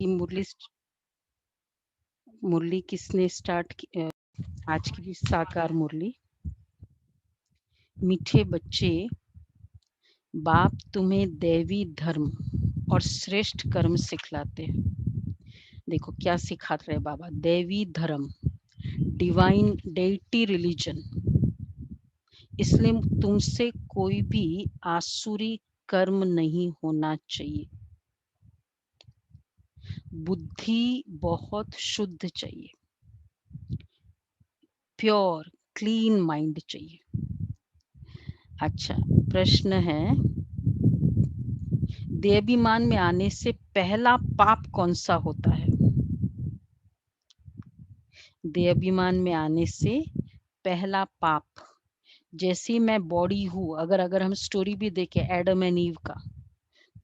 की मुरली किसने स्टार्ट की? आज की भी साकार मुरली। मीठे बच्चे, बाप तुम्हें दैवी धर्म और श्रेष्ठ कर्म सिखलाते हैं। देखो क्या सिखा रहे बाबा, दैवी धर्म, डिवाइन डेइटी रिलीजन। इसलिए तुमसे कोई भी आसुरी कर्म नहीं होना चाहिए। बुद्धि बहुत शुद्ध चाहिए, प्योर क्लीन माइंड चाहिए। अच्छा, प्रश्न है, देहाभिमान में आने से पहला पाप कौन सा होता है? देहाभिमान में आने से पहला पाप, जैसे मैं बॉडी हूँ, अगर हम स्टोरी भी देखें एडम एंड ईव का,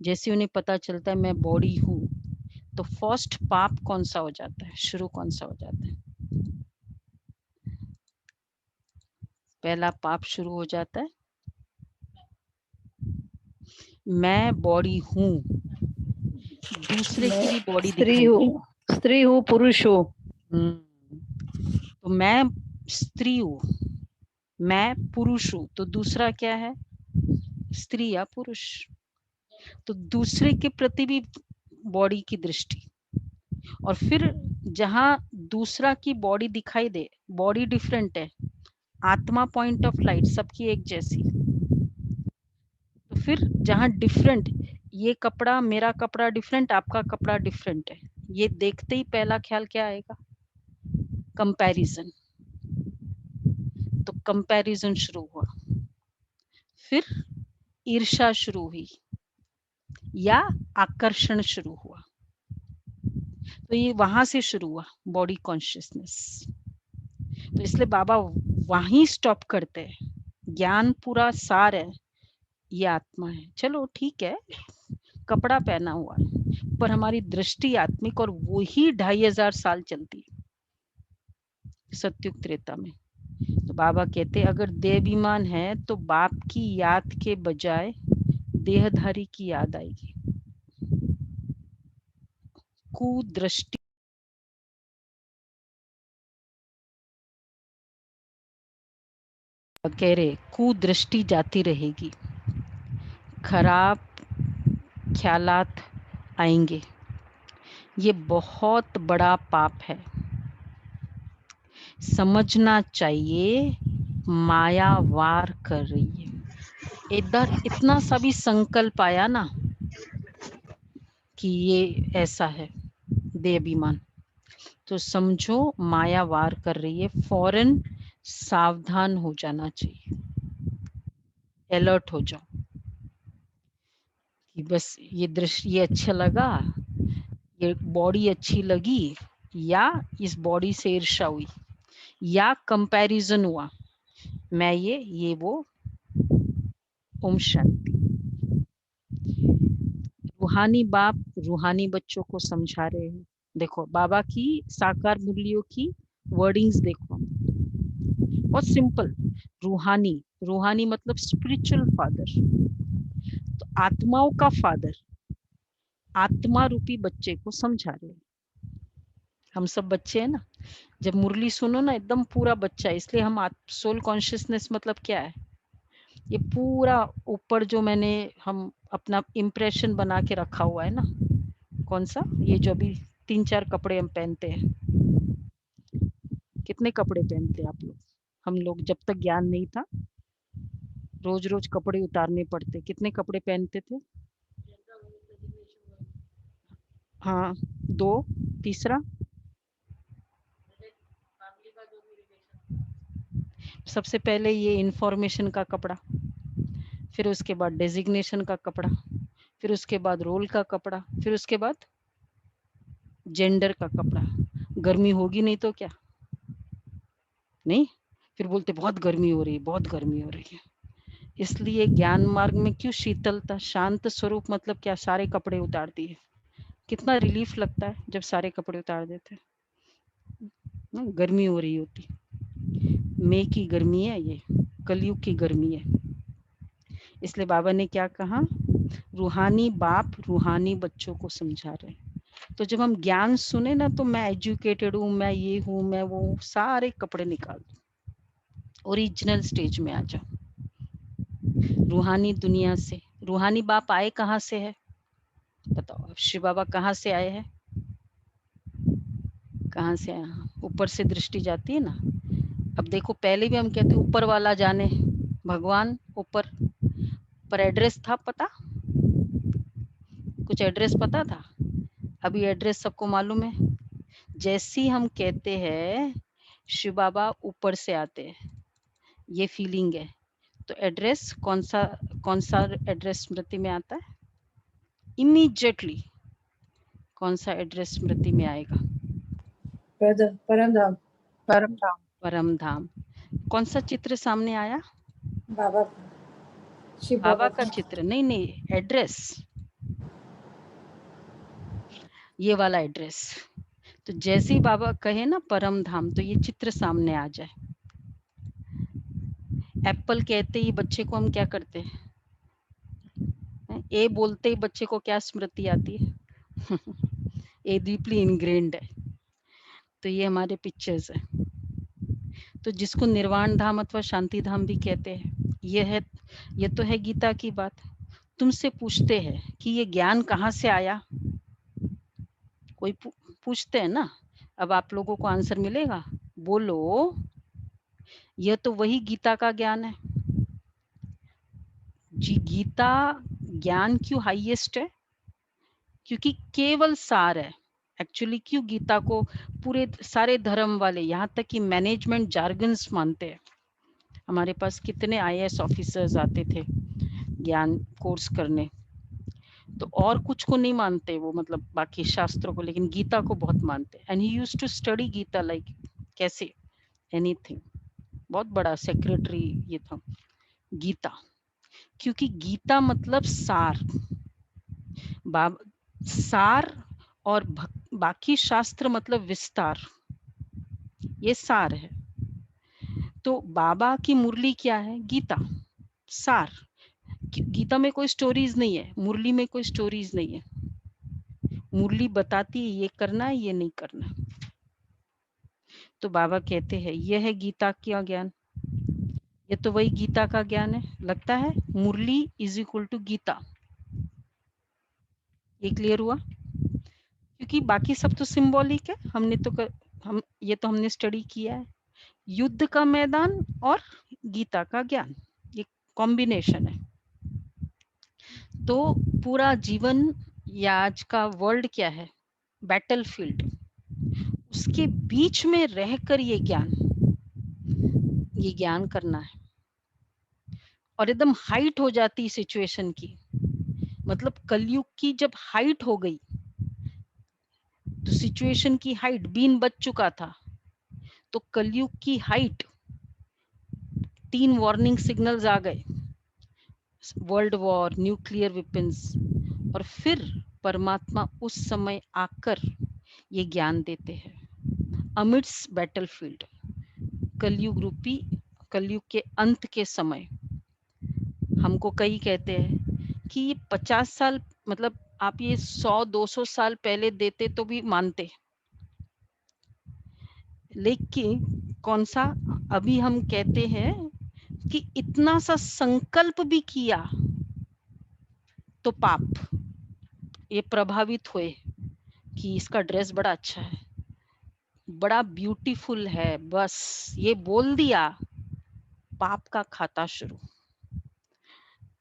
जैसे उन्हें पता चलता है मैं बॉडी हूँ, तो फर्स्ट पाप कौन सा हो जाता है? शुरू कौन सा हो जाता है? पहला पाप शुरू हो जाता है, मैं बॉडी हूँ, दूसरे की भी बॉडी दिखाई दे। स्त्री हूँ पुरुष हूँ। तो मैं स्त्री हूँ, मैं पुरुष हूँ, तो दूसरा क्या है? स्त्री या पुरुष। तो दूसरे के प्रति भी बॉडी की दृष्टि, और फिर जहां दूसरा की बॉडी दिखाई दे, बॉडी डिफरेंट है, आत्मा पॉइंट ऑफ लाइट सबकी एक जैसी, तो फिर जहां डिफरेंट, ये कपड़ा, मेरा कपड़ा डिफरेंट, आपका कपड़ा डिफरेंट है, ये देखते ही पहला ख्याल क्या आएगा? कंपैरिजन। तो कंपैरिजन शुरू हुआ, फिर ईर्ष्या शुरू हुई या आकर्षण शुरू हुआ। तो ये वहां से शुरू हुआ बॉडी कॉन्शियसनेस। तो इसलिए बाबा वहीं स्टॉप करते हैं, ज्ञान पूरा सार है, ये आत्मा है। चलो ठीक है, कपड़ा पहना हुआ है, पर हमारी दृष्टि आत्मिक, और वही 2500 साल चलती है सत्युग त्रेता में। तो बाबा कहते अगर देहाभिमान है तो बाप की याद के बजाय देहधारी की याद आएगी। कुदृष्टि, कह रहे कुदृष्टि जाती रहेगी, खराब ख्यालात आएंगे। ये बहुत बड़ा पाप है, समझना चाहिए। माया वार कर रही है। इधर इतना सा भी संकल्प आया ना कि ये ऐसा है देहाभिमान, तो समझो माया वार कर रही है, फौरन सावधान हो जाना चाहिए, अलर्ट हो जाओ कि बस ये दृश्य, ये अच्छा लगा, ये बॉडी अच्छी लगी, या इस बॉडी से ईर्ष्या हुई, या कंपैरिजन हुआ, मैं ये वो। ओम शांति। रूहानी बाप रूहानी बच्चों को समझा रहे हैं। देखो बाबा की साकार मुरलियों की वर्डिंग्स देखो, बहुत सिंपल। रूहानी, रूहानी मतलब स्पिरिचुअल फादर, तो आत्माओं का फादर, आत्मा रूपी बच्चे को समझा रहे हैं। हम सब बच्चे हैं ना, जब मुरली सुनो ना एकदम पूरा बच्चा है, इसलिए हम सोल कॉन्शियसनेस मतलब क्या है, ये पूरा ऊपर जो मैंने हम अपना इम्प्रेशन बना के रखा हुआ है ना, कौन सा, ये जो अभी 3-4 कपड़े हम पहनते हैं, कितने कपड़े पहनते हैं आप लोग? हम लोग जब तक ज्ञान नहीं था, रोज रोज कपड़े उतारने पड़ते, कितने कपड़े पहनते थे? हाँ, 2, तीसरा सबसे पहले ये इंफॉर्मेशन का कपड़ा, फिर उसके बाद डेजिग्नेशन का कपड़ा, फिर उसके बाद रोल का कपड़ा, फिर उसके बाद जेंडर का कपड़ा। गर्मी होगी नहीं तो क्या? नहीं, फिर बोलते बहुत गर्मी हो रही है, बहुत गर्मी हो रही है। इसलिए ज्ञान मार्ग में क्यों शीतलता, शांत स्वरूप मतलब क्या? सारे कपड़े उतार दिए, कितना रिलीफ लगता है जब सारे कपड़े उतार देते हैं। गर्मी हो रही होती, मई की गर्मी है, ये कलयुग की गर्मी है। इसलिए बाबा ने क्या कहा, रूहानी बाप रूहानी बच्चों को समझा रहे हैं। तो जब हम ज्ञान सुने ना, तो मैं एजुकेटेड हूँ, मैं ये हूँ, मैं वो हूँ, सारे कपड़े निकाल दो, ओरिजिनल स्टेज में आ जाओ, रूहानी दुनिया से। रूहानी बाप आए कहाँ से है बताओ? अब शिव बाबा कहाँ से आए हैं? कहाँ से आए? ऊपर से दृष्टि जाती है ना। अब देखो, पहले भी हम कहते ऊपर वाला जाने, भगवान ऊपर, पर एड्रेस था पता? कुछ एड्रेस पता था? अभी एड्रेस सबको मालूम है। जैसी हम कहते हैं शिव बाबा ऊपर से आते हैं, ये फीलिंग है, तो एड्रेस कौन सा एड्रेस स्मृति में आता है? इमीडिएटली कौन सा एड्रेस स्मृति में आएगा? परम धाम। परम धाम। परम धाम। कौन सा चित्र सामने आया? बाबा, शिव बाबा का चित्र नहीं, एड्रेस, ये वाला एड्रेस। तो जैसे ही बाबा कहे ना परम धाम, तो ये चित्र सामने आ जाए। एप्पल कहते ही बच्चे को हम क्या करते हैं? ए बोलते ही बच्चे को क्या स्मृति आती है? ए डीपली इनग्रेन्ड है। तो ये हमारे पिक्चर्स है। तो जिसको निर्वाण धाम अथवा शांति धाम भी कहते हैं, ये तो है गीता की बात। तुमसे पूछते हैं कि ये ज्ञान कहाँ से आया? कोई पूछते हैं ना। अब आप लोगों को आंसर मिलेगा, बोलो। यह तो वही गीता का ज्ञान है जी। गीता ज्ञान क्यों हाईएस्ट है? क्योंकि केवल सार है। एक्चुअली क्यों गीता को पूरे सारे धर्म वाले, यहाँ तक कि मैनेजमेंट जार्गन्स मानते हैं। हमारे पास कितने आईएएस ऑफिसर्स आते थे ज्ञान कोर्स करने, तो और कुछ को नहीं मानते वो, मतलब बाकी शास्त्रों को, लेकिन गीता को बहुत मानते। And he used to study Gita like कैसे एनीथिंग। बहुत बड़ा सेक्रेटरी ये था गीता, क्योंकि गीता मतलब सार। सार और बाकी शास्त्र मतलब विस्तार, ये सार है। तो बाबा की मुरली क्या है? गीता, सार। गीता में कोई स्टोरीज नहीं है, मुरली में कोई स्टोरीज नहीं है। मुरली बताती है ये करना है, ये नहीं करना। तो बाबा कहते हैं यह है गीता का ज्ञान। ये तो वही गीता का ज्ञान है। लगता है मुरली इज इक्वल टू गीता। ये क्लियर हुआ? क्योंकि बाकी सब तो सिंबॉलिक है। ये तो हमने स्टडी किया है। युद्ध का मैदान और गीता का ज्ञान, ये कॉम्बिनेशन है। तो पूरा जीवन या आज का वर्ल्ड क्या है? बैटलफील्ड। उसके बीच में रहकर ये ज्ञान करना है। और एकदम हाइट हो जाती सिचुएशन की, मतलब कलयुग की जब हाइट हो गई, तो सिचुएशन की हाइट बीन बच चुका था, तो कलयुग की हाइट 3 वार्निंग सिग्नल्स आ गए, वर्ल्ड वॉर, न्यूक्लियर वेपन्स। और फिर परमात्मा उस समय आकर ये ज्ञान देते हैं अमिड्स बैटलफील्ड, कलयुग के अंत के समय। हमको कई कहते हैं कि ये 50 साल, मतलब आप ये 100-200 साल पहले देते तो भी मानते, लेकिन कौन सा अभी हम कहते हैं कि इतना सा संकल्प भी किया तो पाप। ये प्रभावित हुए कि इसका ड्रेस बड़ा अच्छा है, बड़ा ब्यूटीफुल है, बस ये बोल दिया, पाप का खाता शुरू।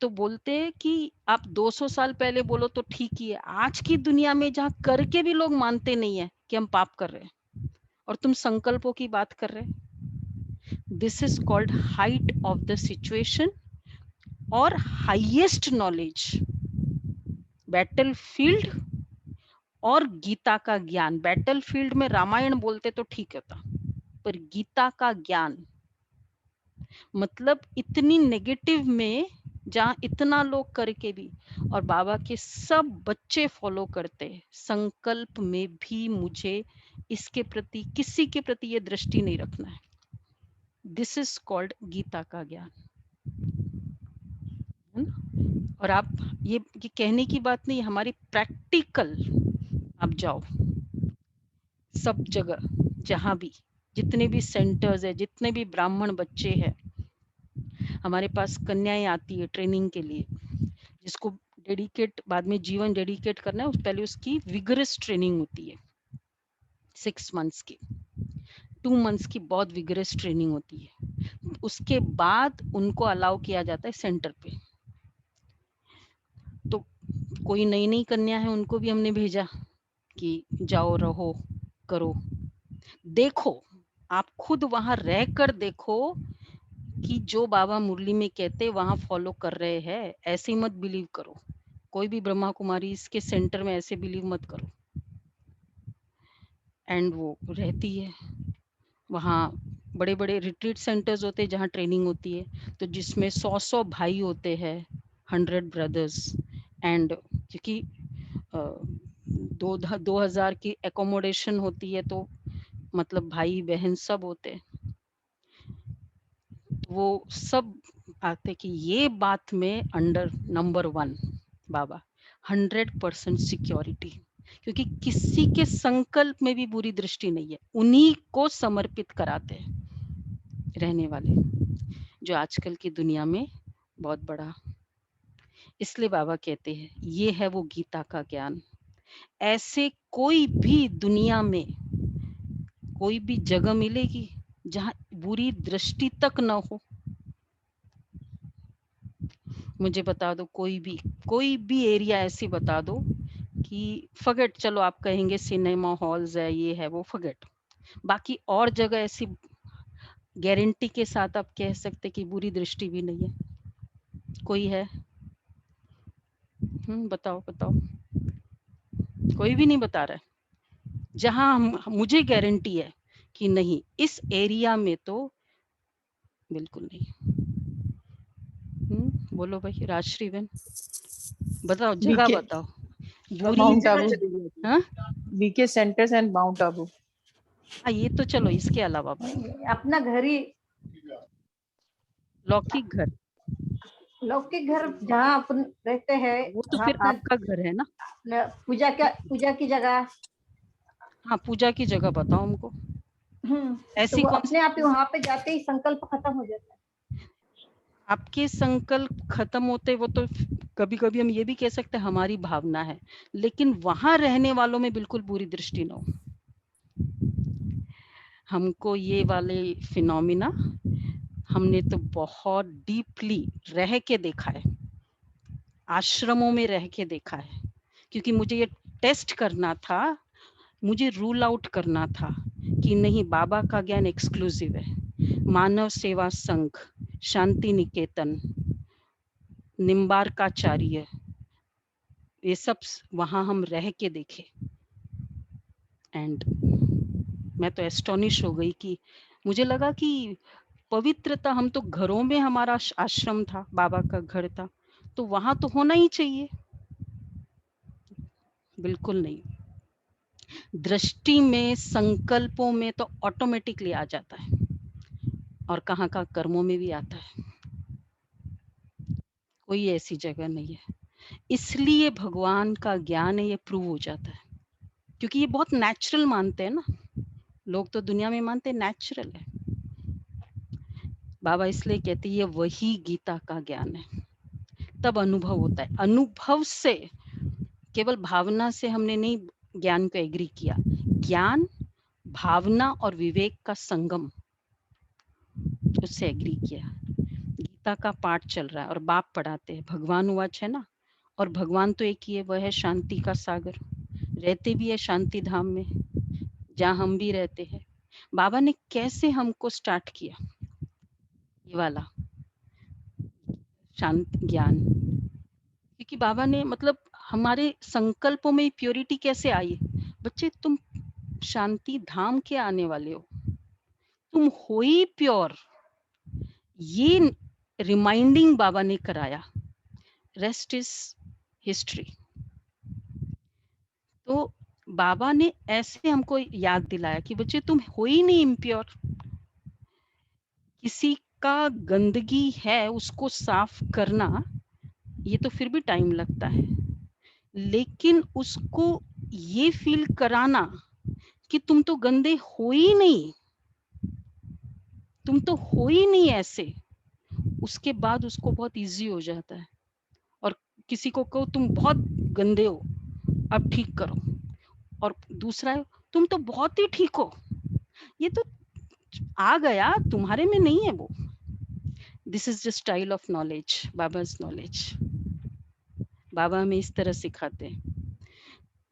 तो बोलते हैं कि आप 200 साल पहले बोलो तो ठीक ही है। आज की दुनिया में जहाँ करके भी लोग मानते नहीं है कि हम पाप कर रहे हैं, और तुम संकल्पों की बात कर रहे हैं। This is called height of the situation और हाईएस्ट नॉलेज। बैटलफील्ड और गीता का ज्ञान। बैटलफील्ड में रामायण बोलते तो ठीक होता, पर गीता का ज्ञान मतलब इतनी नेगेटिव में, जहाँ इतना लोग करके भी, और बाबा के सब बच्चे फॉलो करते, संकल्प में भी मुझे इसके प्रति, किसी के प्रति ये दृष्टि नहीं रखना है। दिस इज कॉल्ड गीता का ज्ञान, है ना? और आप ये कहने की बात नहीं, हमारी प्रैक्टिकल आप जाओ, सब जगह, जहां भी जितने भी सेंटर्स है, जितने भी ब्राह्मण बच्चे हैं, हमारे पास कन्याएं आती है ट्रेनिंग के लिए, जिसको डेडिकेट बाद में जीवन डेडिकेट करना है, पहले उसकी विगरस ट्रेनिंग होती है 6 मंथ्स की, 2 मंथ्स की बहुत विगरस ट्रेनिंग होती है। उसके बाद उनको अलाउ किया जाता है सेंटर पे। तो कोई नई नई कन्या है, उनको भी हमने भेजा कि जाओ, रहो, करो, देखो, आप खुद वहां रह कर देखो कि जो बाबा मुरली में कहते वहां फॉलो कर रहे हैं। ऐसे ही मत बिलीव करो, कोई भी ब्रह्मा कुमारी इसके सेंटर में ऐसे बिलीव मत करो। एंड वो रहती है वहाँ, बड़े बड़े रिट्रीट सेंटर्स होते हैं जहाँ ट्रेनिंग होती है, तो जिसमें 100 भाई होते हैं, 100 ब्रदर्स। एंड क्योंकि 2000 की एकोमोडेशन होती है, तो मतलब भाई बहन सब होते हैं, वो सब आते कि ये बात में अंडर नंबर 1 बाबा 100% सिक्योरिटी, क्योंकि किसी के संकल्प में भी बुरी दृष्टि नहीं है, उन्हीं को समर्पित कराते हैं रहने वाले, जो आजकल की दुनिया में बहुत बड़ा। इसलिए बाबा कहते हैं ये है वो गीता का ज्ञान। ऐसे कोई भी दुनिया में कोई भी जगह मिलेगी जहां बुरी दृष्टि तक न हो, मुझे बता दो, कोई भी एरिया ऐसी बता दो कि फगेट, चलो आप कहेंगे सिनेमा हॉल्स है, ये है वो, फगेट, बाकी और जगह ऐसी गारंटी के साथ आप कह सकते कि बुरी दृष्टि भी नहीं है? कोई है? बताओ बताओ, कोई भी नहीं बता रहा है। जहां मुझे गारंटी है कि नहीं, इस एरिया में तो बिल्कुल नहीं। बोलो भाई राजश्री बहन, बताओ जगह बीके बताओ बुरी। माउंट जगह आबू, चली हाँ BK centres and Mount Abu. हाँ, ये तो चलो, इसके अलावा जाती। अपना घर ही, लौकिक घर, लौकिक घर जहाँ अपन रहते हैं, वो तो वहाँ फिर अपना आपका घर है ना। पूजा की जगह। हाँ, पूजा की जगह बताओ हमको, तो ऐसी वो कौन सी अपने आप ही जगह? वहां पे जाते ही संकल्प खत्म हो जाता है। आपके संकल्प खत्म होते, वो तो कभी कभी हम ये भी कह सकते हैं हमारी भावना है, लेकिन वहां रहने वालों में बिल्कुल बुरी दृष्टि न हो। हमको ये वाले फिनोमिना हमने तो बहुत डीपली रह के देखा है, आश्रमों में रह के देखा है, क्योंकि मुझे ये टेस्ट करना था, मुझे रूल आउट करना था कि नहीं, बाबा का ज्ञान एक्सक्लूसिव है। मानव सेवा संघ, शांति निकेतन, निम्बारकाचार्य, ये सब वहां हम रह के देखे। एंड मैं तो एस्टोनिश हो गई कि मुझे लगा कि पवित्रता, हम तो घरों में, हमारा आश्रम था, बाबा का घर था, तो वहां तो होना ही चाहिए। बिल्कुल नहीं, दृष्टि में, संकल्पों में तो ऑटोमेटिकली आ जाता है, और कहाँ का कर्मों में भी आता है। कोई ऐसी जगह नहीं है, इसलिए भगवान का ज्ञान है, ये प्रूव हो जाता है, क्योंकि ये बहुत नेचुरल मानते हैं ना लोग, तो दुनिया में मानते हैं नेचुरल है। बाबा इसलिए कहते हैं ये वही गीता का ज्ञान है, तब अनुभव होता है। अनुभव से, केवल भावना से हमने नहीं ज्ञान को एग्री किया, ज्ञान, भावना और विवेक का संगम, उससे एग्री किया। गीता का पाठ चल रहा है और बाप पढ़ाते हैं, भगवान वाच है ना, और भगवान तो एक ही है, वह है शांति का सागर, रहते भी है शांति धाम में जहाँ हम भी रहते हैं। बाबा ने कैसे हमको स्टार्ट किया ये वाला शांत ज्ञान, क्योंकि बाबा ने मतलब हमारे संकल्पों में प्योरिटी कैसे आई? बच्चे, तुम शांति धाम के आने वाले हो, तुम हो ही प्योर, ये रिमाइंडिंग बाबा ने कराया। Rest is history. तो बाबा ने ऐसे हमको याद दिलाया कि बच्चे, तुम हो ही नहीं इम्प्योर। किसी का गंदगी है, उसको साफ करना, ये तो फिर भी टाइम लगता है, लेकिन उसको ये फील कराना कि तुम तो गंदे हो ही नहीं, तुम तो हो ही नहीं ऐसे, उसके बाद उसको बहुत इजी हो जाता है। और किसी को कहो तुम बहुत गंदे हो, अब ठीक करो, और दूसरा है तुम तो बहुत ही ठीक हो, ये तो आ गया, तुम्हारे में नहीं है वो। This is the style of knowledge, Baba's knowledge. Baba हमें इस तरह सिखाते हैं।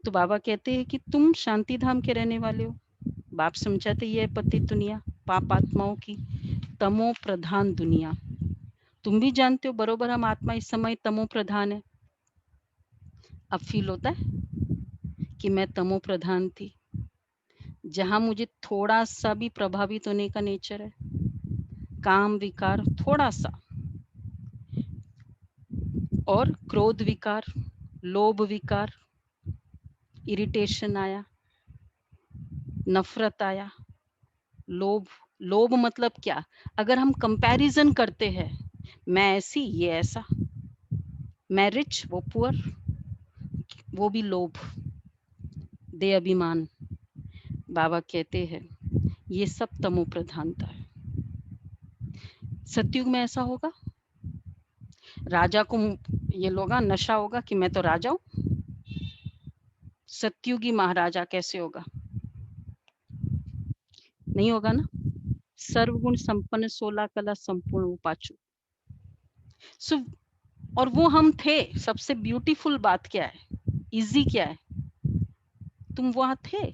तो बाबा कहते हैं कि तुम शांति धाम के रहने वाले हो। बाप समझाते ये है पतित दुनिया, पाप आत्माओं की तमो प्रधान दुनिया। तुम भी जानते हो बरोबर, हम आत्मा इस समय तमो प्रधान है। अब फील होता है कि मैं तमो प्रधान थी, जहां मुझे थोड़ा सा भी प्रभावित होने का नेचर है, काम विकार थोड़ा सा, और क्रोध विकार, लोभ विकार, इरिटेशन आया, नफरत आया, लोभ। लोभ मतलब क्या? अगर हम कंपैरिजन करते हैं, मैं ऐसी ये ऐसा, मैं रिच वो पुअर, वो भी लोभ, दे अभिमान। बाबा कहते हैं ये सब तमो प्रधानता है। सतयुग में ऐसा होगा, राजा को ये लोगा नशा होगा कि मैं तो राजा हूं। सतयुगी महाराजा कैसे होगा? नहीं होगा ना। सर्वगुण संपन्न 16 कला संपूर्ण उपाचु। सो और वो हम थे। सबसे ब्यूटीफुल बात क्या है, इजी क्या है, तुम वहां थे,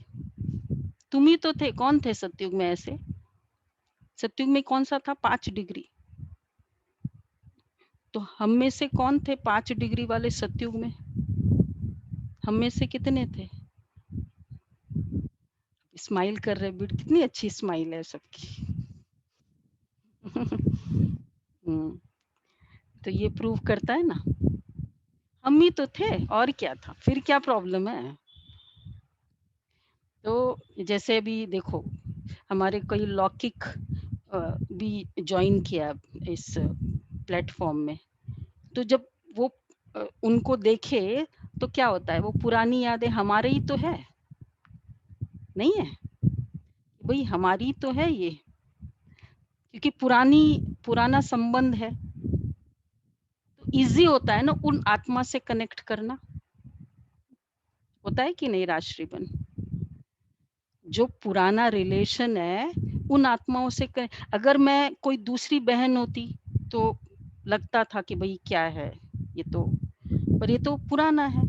तुम ही तो थे। कौन थे सतयुग में ऐसे? सतयुग में कौन सा था 5 डिग्री? तो हम में से कौन थे 5 डिग्री वाले सतयुग में? हम में से कितने थे? स्माइल कर रहे बेट, कितनी अच्छी स्माइल है सबकी। तो ये प्रूव करता है ना, हम ही तो थे, और क्या था, फिर क्या प्रॉब्लम है? तो जैसे अभी देखो, हमारे कई लौकिक भी ज्वाइन किया इस प्लेटफॉर्म में, तो जब वो उनको देखे तो क्या होता है, वो पुरानी यादें हमारे ही तो है, नहीं है भाई, हमारी तो है ये, क्योंकि पुराना संबंध है, तो इजी होता है ना उन आत्मा से कनेक्ट करना। होता है कि नहीं राजश्रीबन? जो पुराना रिलेशन है उन आत्माओं से अगर मैं कोई दूसरी बहन होती तो लगता था कि भाई क्या है ये तो, पर ये तो पुराना है।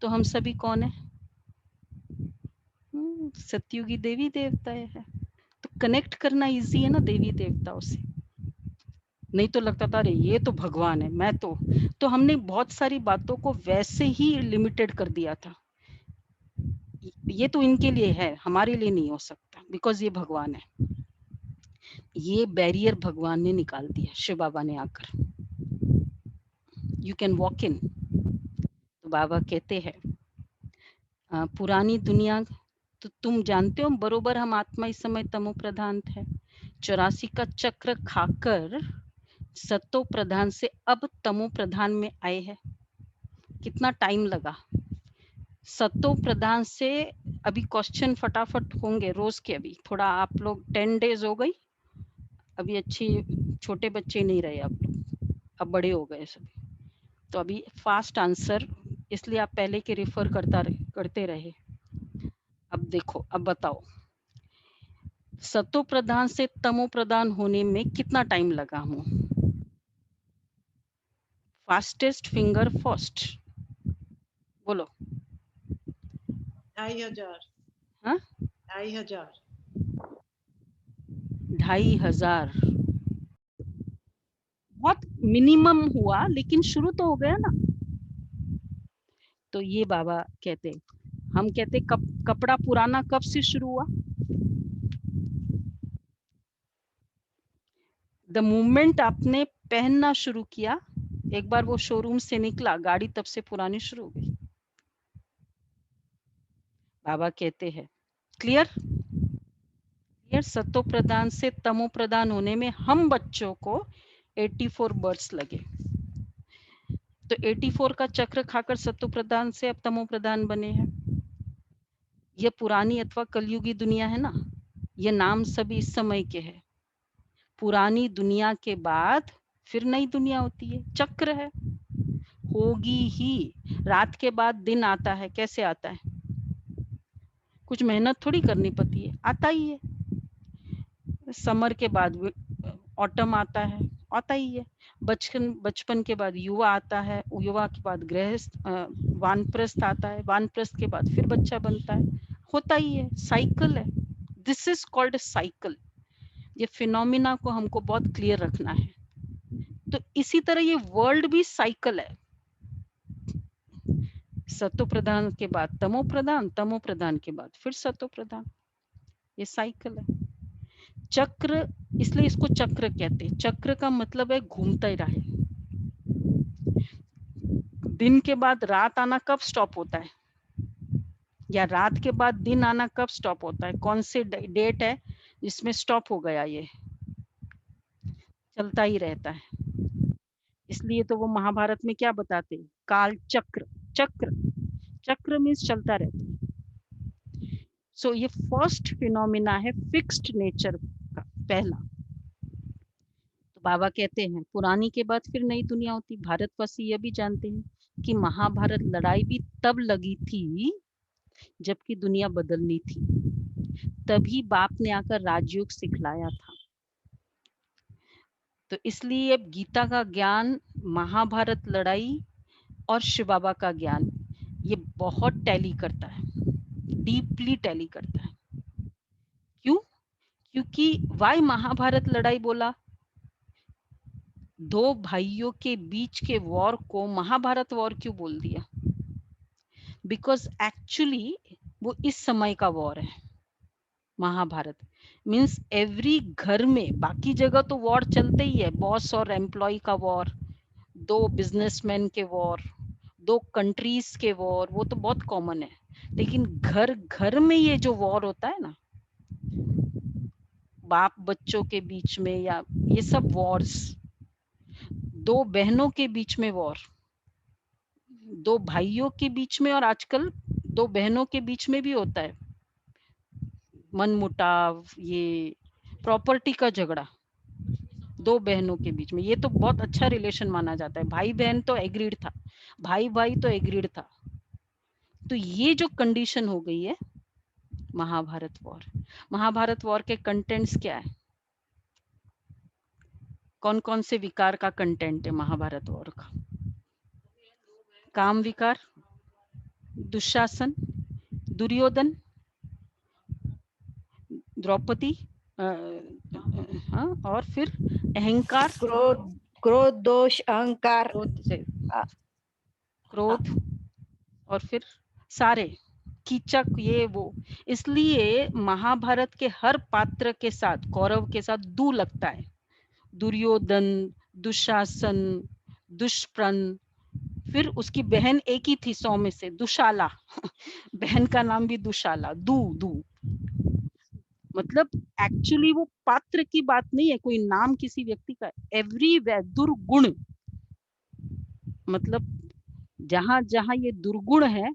तो हम सभी कौन है? सतयुगी देवी देवता है। तो कनेक्ट करना इजी है ना देवी देवताओं से। नहीं तो लगता था अरे ये तो भगवान है, मैं तो हमने बहुत सारी बातों को वैसे ही लिमिटेड कर दिया था, ये तो इनके लिए है, हमारे लिए नहीं हो सकता, बिकॉज ये भगवान है। ये बैरियर भगवान ने निकाल दिया, शिव बाबा ने आकर, यू कैन वॉक इन। तो बाबा कहते हैं पुरानी दुनिया, तो तुम जानते हो बरोबर हम आत्मा इस समय तमो प्रधान थे। 84 का चक्र खाकर सतो प्रधान से अब तमो प्रधान में आए हैं। कितना टाइम लगा? सतो प्रधान से अभी क्वेश्चन फटाफट होंगे रोज के, अभी थोड़ा आप लोग 10 डेज हो गई, अभी अच्छी छोटे बच्चे नहीं रहे आप लोग, अब बड़े हो गए सभी, तो अभी फास्ट आंसर, इसलिए आप पहले के रिफर करते रहे। अब देखो, अब बताओ सतो प्रधान से तमो प्रधान होने में कितना टाइम लगा हूँ? फास्टेस्ट फिंगर फर्स्ट बोलो। 2500। हाँ 2500। 2500 बहुत मिनिमम हुआ, लेकिन शुरू तो हो गया ना। तो ये बाबा कहते, हम कहते कपड़ा पुराना कब से शुरू हुआ? द मूवमेंट आपने पहनना शुरू किया, एक बार वो शोरूम से निकला, गाड़ी तब से पुरानी शुरू हो गई। बाबा कहते हैं क्लियर क्लियर, सतो प्रधान से तमो प्रधान होने में हम बच्चों को 84 बर्ड्स लगे। तो 84 का चक्र खाकर सतो प्रधान से अब तमो प्रधान बने हैं। ये पुरानी अथवा कलयुगी दुनिया है ना, ये नाम सभी इस समय के हैं। पुरानी दुनिया के बाद फिर नई दुनिया होती है, चक्र है, होगी ही। रात के बाद दिन आता है, कैसे आता है? कुछ मेहनत थोड़ी करनी पड़ती है, आता ही है। समर के बाद ऑटम आता है, आता ही है। बचपन के बाद युवा आता है, युवा के बाद गृहस्थ वानप्रस्थ आता है, वानप्रस्थ के बाद फिर बच्चा बनता है, होता ही है, साइकिल है। This is called cycle. ये फिनोमिना को हमको बहुत क्लियर रखना है। तो इसी तरह ये वर्ल्ड भी साइकिल है। सतो प्रधान के बाद तमो प्रधान, तमो प्रधान के बाद फिर सतो प्रधान, ये साइकिल है। चक्र, इसलिए इसको चक्र कहते हैं। चक्र का मतलब है घूमता ही रहे। दिन के बाद रात आना कब स्टॉप होता है, या रात के बाद दिन आना कब स्टॉप होता है? कौन से डेट है जिसमें स्टॉप हो गया? ये चलता ही रहता है। इसलिए तो वो महाभारत में क्या बताते हैं? काल चक्र। चक्र, चक्र मीन्स चलता रहता है। सो ये फर्स्ट फिनोमिना है फिक्स्ड नेचर का, पहला। तो बाबा कहते हैं पुरानी के बाद फिर नई दुनिया होती। भारतवासी यह भी जानते हैं कि महाभारत लड़ाई भी तब लगी थी जबकि दुनिया बदलनी थी। तभी बाप ने आकर राजयोग सिखलाया था। तो इसलिए अब गीता का ज्ञान, महाभारत लड़ाई और शिव बाबा का ज्ञान, ये बहुत टैली करता है, डीपली टैली करता है। क्यों? क्योंकि वाई महाभारत लड़ाई बोला? दो भाइयों के बीच के वॉर को महाभारत वॉर क्यों बोल दिया? बिकॉज एक्चुअली वो इस समय का वॉर है। महाभारत मीन्स एवरी घर में, बाकी जगह तो वॉर चलते ही है, बॉस और एम्प्लॉय का वॉर, दो बिजनेसमैन के वॉर, दो कंट्रीज के वॉर, वो तो बहुत कॉमन है। लेकिन घर घर में ये जो वॉर होता है ना, बाप बच्चों के बीच में, या ये सब वॉर्स, दो बहनों के बीच में वॉर, दो भाइयों के बीच में, और आजकल दो बहनों के बीच में भी होता है मनमुटाव, ये प्रॉपर्टी का झगड़ा दो बहनों के बीच में। ये तो बहुत अच्छा रिलेशन माना जाता है, भाई बहन तो एग्रीड था, भाई भाई तो एग्रीड था। तो ये जो कंडीशन हो गई है महाभारत वॉर। महाभारत वॉर के कंटेंट्स क्या है? कौन कौन से विकार का कंटेंट है महाभारत वॉर का? काम विकार, दुशासन, दुर्योधन, द्रौपदी, हाँ, और फिर अहंकार, क्रोध, क्रोध, दोष, अहंकार, क्रोध से आ- क्रोध, और फिर सारे कीचक, ये वो। इसलिए महाभारत के हर पात्र के साथ, कौरव के साथ दू लगता है। दुर्योधन, दुशासन, दुष्प्रन, फिर उसकी बहन एक ही थी 100 में से, दुशाला बहन का नाम भी दुशाला, दू दू। मतलब एक्चुअली वो पात्र की बात नहीं है, कोई नाम किसी व्यक्ति का। एवरीवेयर दुर्गुण, मतलब जहां जहां ये दुर्गुण है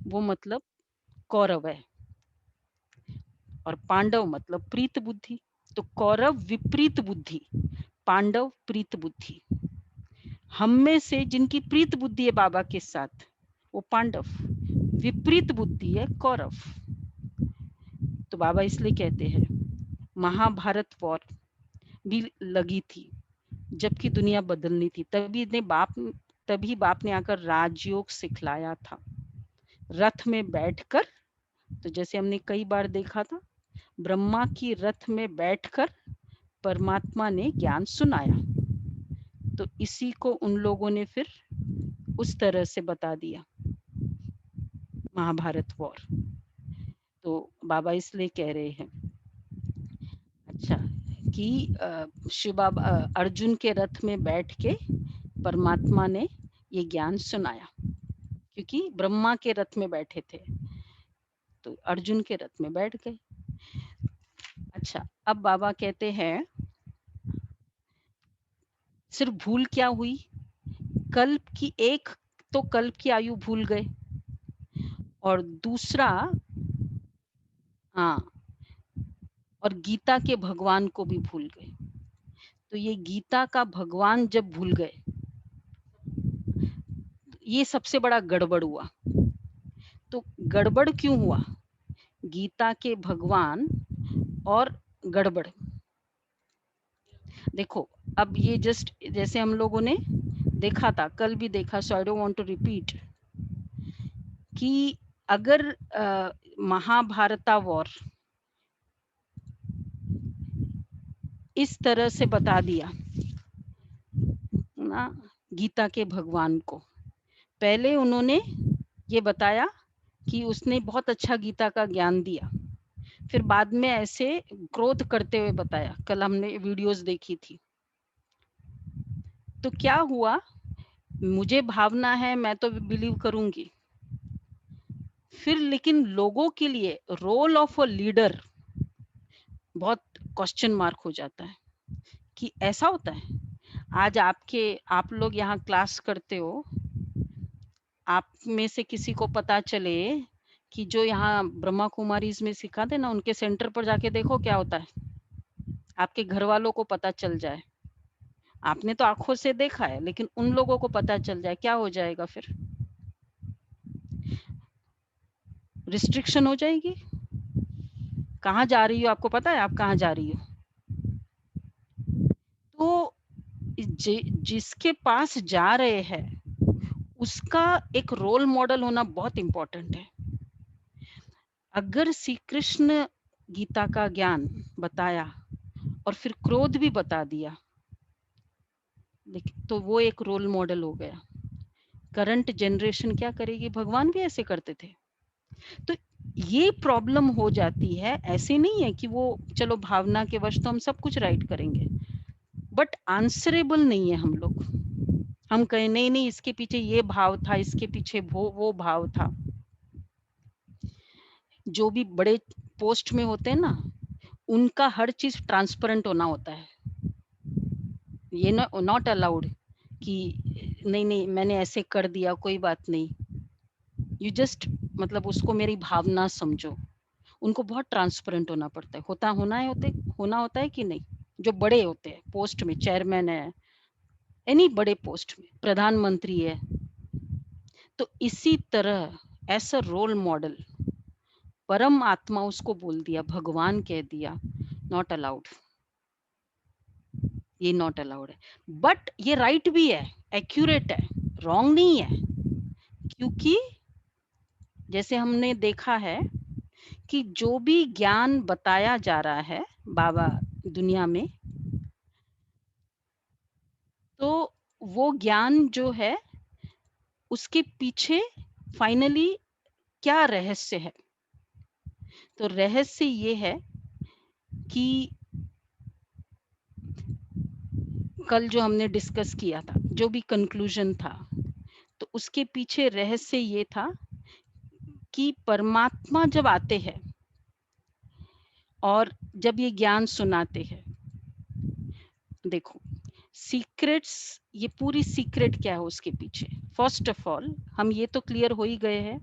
वो मतलब कौरव है। और पांडव मतलब प्रीत बुद्धि। तो कौरव विपरीत बुद्धि, पांडव प्रीत बुद्धि। हम में से जिनकी प्रीत बुद्धि है बाबा के साथ, वो पांडव, विपरीत बुद्धि है कौरव। तो बाबा इसलिए कहते हैं महाभारत वॉर भी लगी थी जबकि दुनिया बदलनी थी। तभी बाप ने आकर राजयोग सिखलाया था, रथ में बैठकर। तो जैसे हमने कई बार देखा था, ब्रह्मा की रथ में बैठकर परमात्मा ने ज्ञान सुनाया। तो इसी को उन लोगों ने फिर उस तरह से बता दिया महाभारत वॉर। तो बाबा इसलिए कह रहे हैं अच्छा कि शिव बाबा अर्जुन के रथ में बैठ के परमात्मा ने ये ज्ञान सुनाया, क्योंकि ब्रह्मा के रथ में बैठे थे तो अर्जुन के रथ में बैठ गए। अच्छा, अब बाबा कहते हैं सिर्फ भूल क्या हुई? कल्प की एक तो कल्प की आयु भूल गए, और दूसरा हाँ, और गीता के भगवान को भी भूल गए। तो ये गीता का भगवान जब भूल गए, ये सबसे बड़ा गड़बड़ हुआ। तो गड़बड़ क्यों हुआ? गीता के भगवान और गड़बड़। देखो, अब ये जस्ट जैसे हम लोगों ने देखा था, कल भी देखा, so I don't want to repeat, कि अगर महाभारता वॉर इस तरह से बता दिया ना गीता के भगवान को, पहले उन्होंने ये बताया कि उसने बहुत अच्छा गीता का ज्ञान दिया, फिर बाद में ऐसे क्रोध करते हुए बताया, कल हमने वीडियोस देखी थी। तो क्या हुआ, मुझे भावना है, मैं तो बिलीव करूंगी, फिर लेकिन लोगों के लिए रोल ऑफ अ लीडर बहुत क्वेश्चन मार्क हो जाता है कि ऐसा होता है। आज आप लोग यहाँ क्लास करते हो, आप में से किसी को पता चले कि जो यहाँ ब्रह्मा कुमारीज में सिखाते ना, उनके सेंटर पर जाके देखो क्या होता है, आपके घर वालों को पता चल जाए, आपने तो आंखों से देखा है, लेकिन उन लोगों को पता चल जाए, क्या हो जाएगा? फिर रिस्ट्रिक्शन हो जाएगी। कहाँ जा रही हो, आपको पता है आप कहाँ जा रही हो? तो जिसके पास जा रहे हैं उसका एक रोल मॉडल होना बहुत इंपॉर्टेंट है। अगर श्री कृष्ण गीता का ज्ञान बताया और फिर क्रोध भी बता दिया, तो वो एक रोल मॉडल हो गया। करंट जनरेशन क्या करेगी? भगवान भी ऐसे करते थे। तो ये प्रॉब्लम हो जाती है। ऐसे नहीं है कि वो चलो भावना के वश तो हम सब कुछ राइट करेंगे, बट आंसरेबल नहीं है हम लोग। हम कहें नहीं नहीं, इसके पीछे ये भाव था, इसके पीछे वो भाव था। जो भी बड़े पोस्ट में होते हैं ना, उनका हर चीज ट्रांसपेरेंट होना होता है। ये नॉट अलाउड कि नहीं नहीं मैंने ऐसे कर दिया, कोई बात नहीं, यू जस्ट मतलब उसको मेरी भावना समझो। उनको बहुत ट्रांसपेरेंट होना पड़ता है। होना होता है कि नहीं? जो बड़े होते हैं पोस्ट में, चेयरमैन है, एनी बड़े पोस्ट में, प्रधानमंत्री है, तो इसी तरह ऐसा रोल मॉडल, परम आत्मा उसको बोल दिया, भगवान कह दिया, नॉट अलाउड। ये नॉट अलाउड है, बट ये राइट भी है, एक्यूरेट है, रॉन्ग नहीं है। क्योंकि जैसे हमने देखा है कि जो भी ज्ञान बताया जा रहा है बाबा दुनिया में, तो वो ज्ञान जो है उसके पीछे फाइनली क्या रहस्य है? तो रहस्य ये है कि कल जो हमने डिस्कस किया था, जो भी कंक्लूजन था, तो उसके पीछे रहस्य ये था कि परमात्मा जब आते हैं और जब ये ज्ञान सुनाते हैं, देखो सीक्रेट्स, ये पूरी सीक्रेट क्या है उसके पीछे? फर्स्ट ऑफ ऑल हम ये तो क्लियर हो ही गए हैं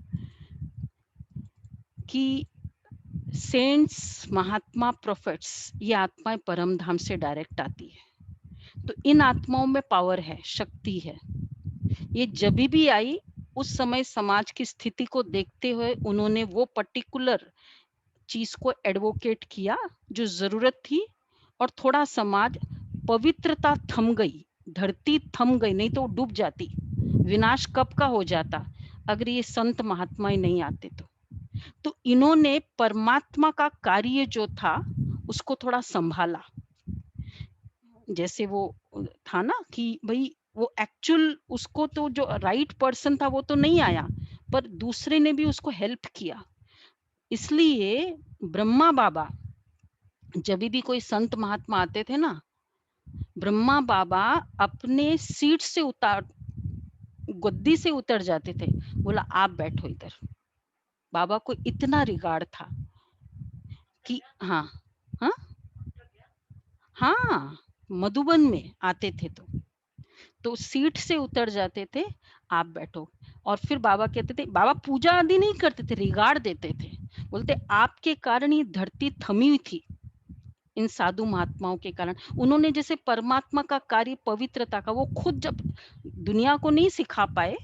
कि सेंट्स, महात्मा, प्रोफेट्स, ये आत्माएं परम धाम से डायरेक्ट आती है। तो इन आत्माओं में पावर है, शक्ति है। ये जब भी आई, उस समय समाज की स्थिति को देखते हुए उन्होंने वो पर्टिकुलर चीज को एडवोकेट किया जो जरूरत थी, और थोड़ा समाज, पवित्रता थम गई, धरती थम गई, नहीं तो डूब जाती। विनाश कब का हो जाता अगर ये संत महात्माएं नहीं आते तो इन्होंने परमात्मा का कार्य जो था उसको थोड़ा संभाला। जैसे वो था ना कि भाई वो एक्चुअल, उसको तो जो राइट पर्सन था वो तो नहीं आया, पर दूसरे ने भी उसको हेल्प किया। इसलिए ब्रह्मा बाबा जब भी कोई संत महात्मा आते थे ना, ब्रह्मा बाबा अपने सीट से गद्दी से उतर जाते थे, बोला आप बैठो इधर। बाबा को इतना रिगार्ड था कि हाँ, हाँ, हाँ, मधुबन में आते थे तो सीट से उतर जाते थे, आप बैठो। और फिर बाबा कहते थे, बाबा पूजा आदि नहीं करते थे, रिगार्ड देते थे, बोलते आपके कारण ये धरती थमी हुई थी, इन साधु महात्माओं के कारण। उन्होंने जैसे परमात्मा का कार्य पवित्रता का, वो खुद जब दुनिया को नहीं सिखा पाए,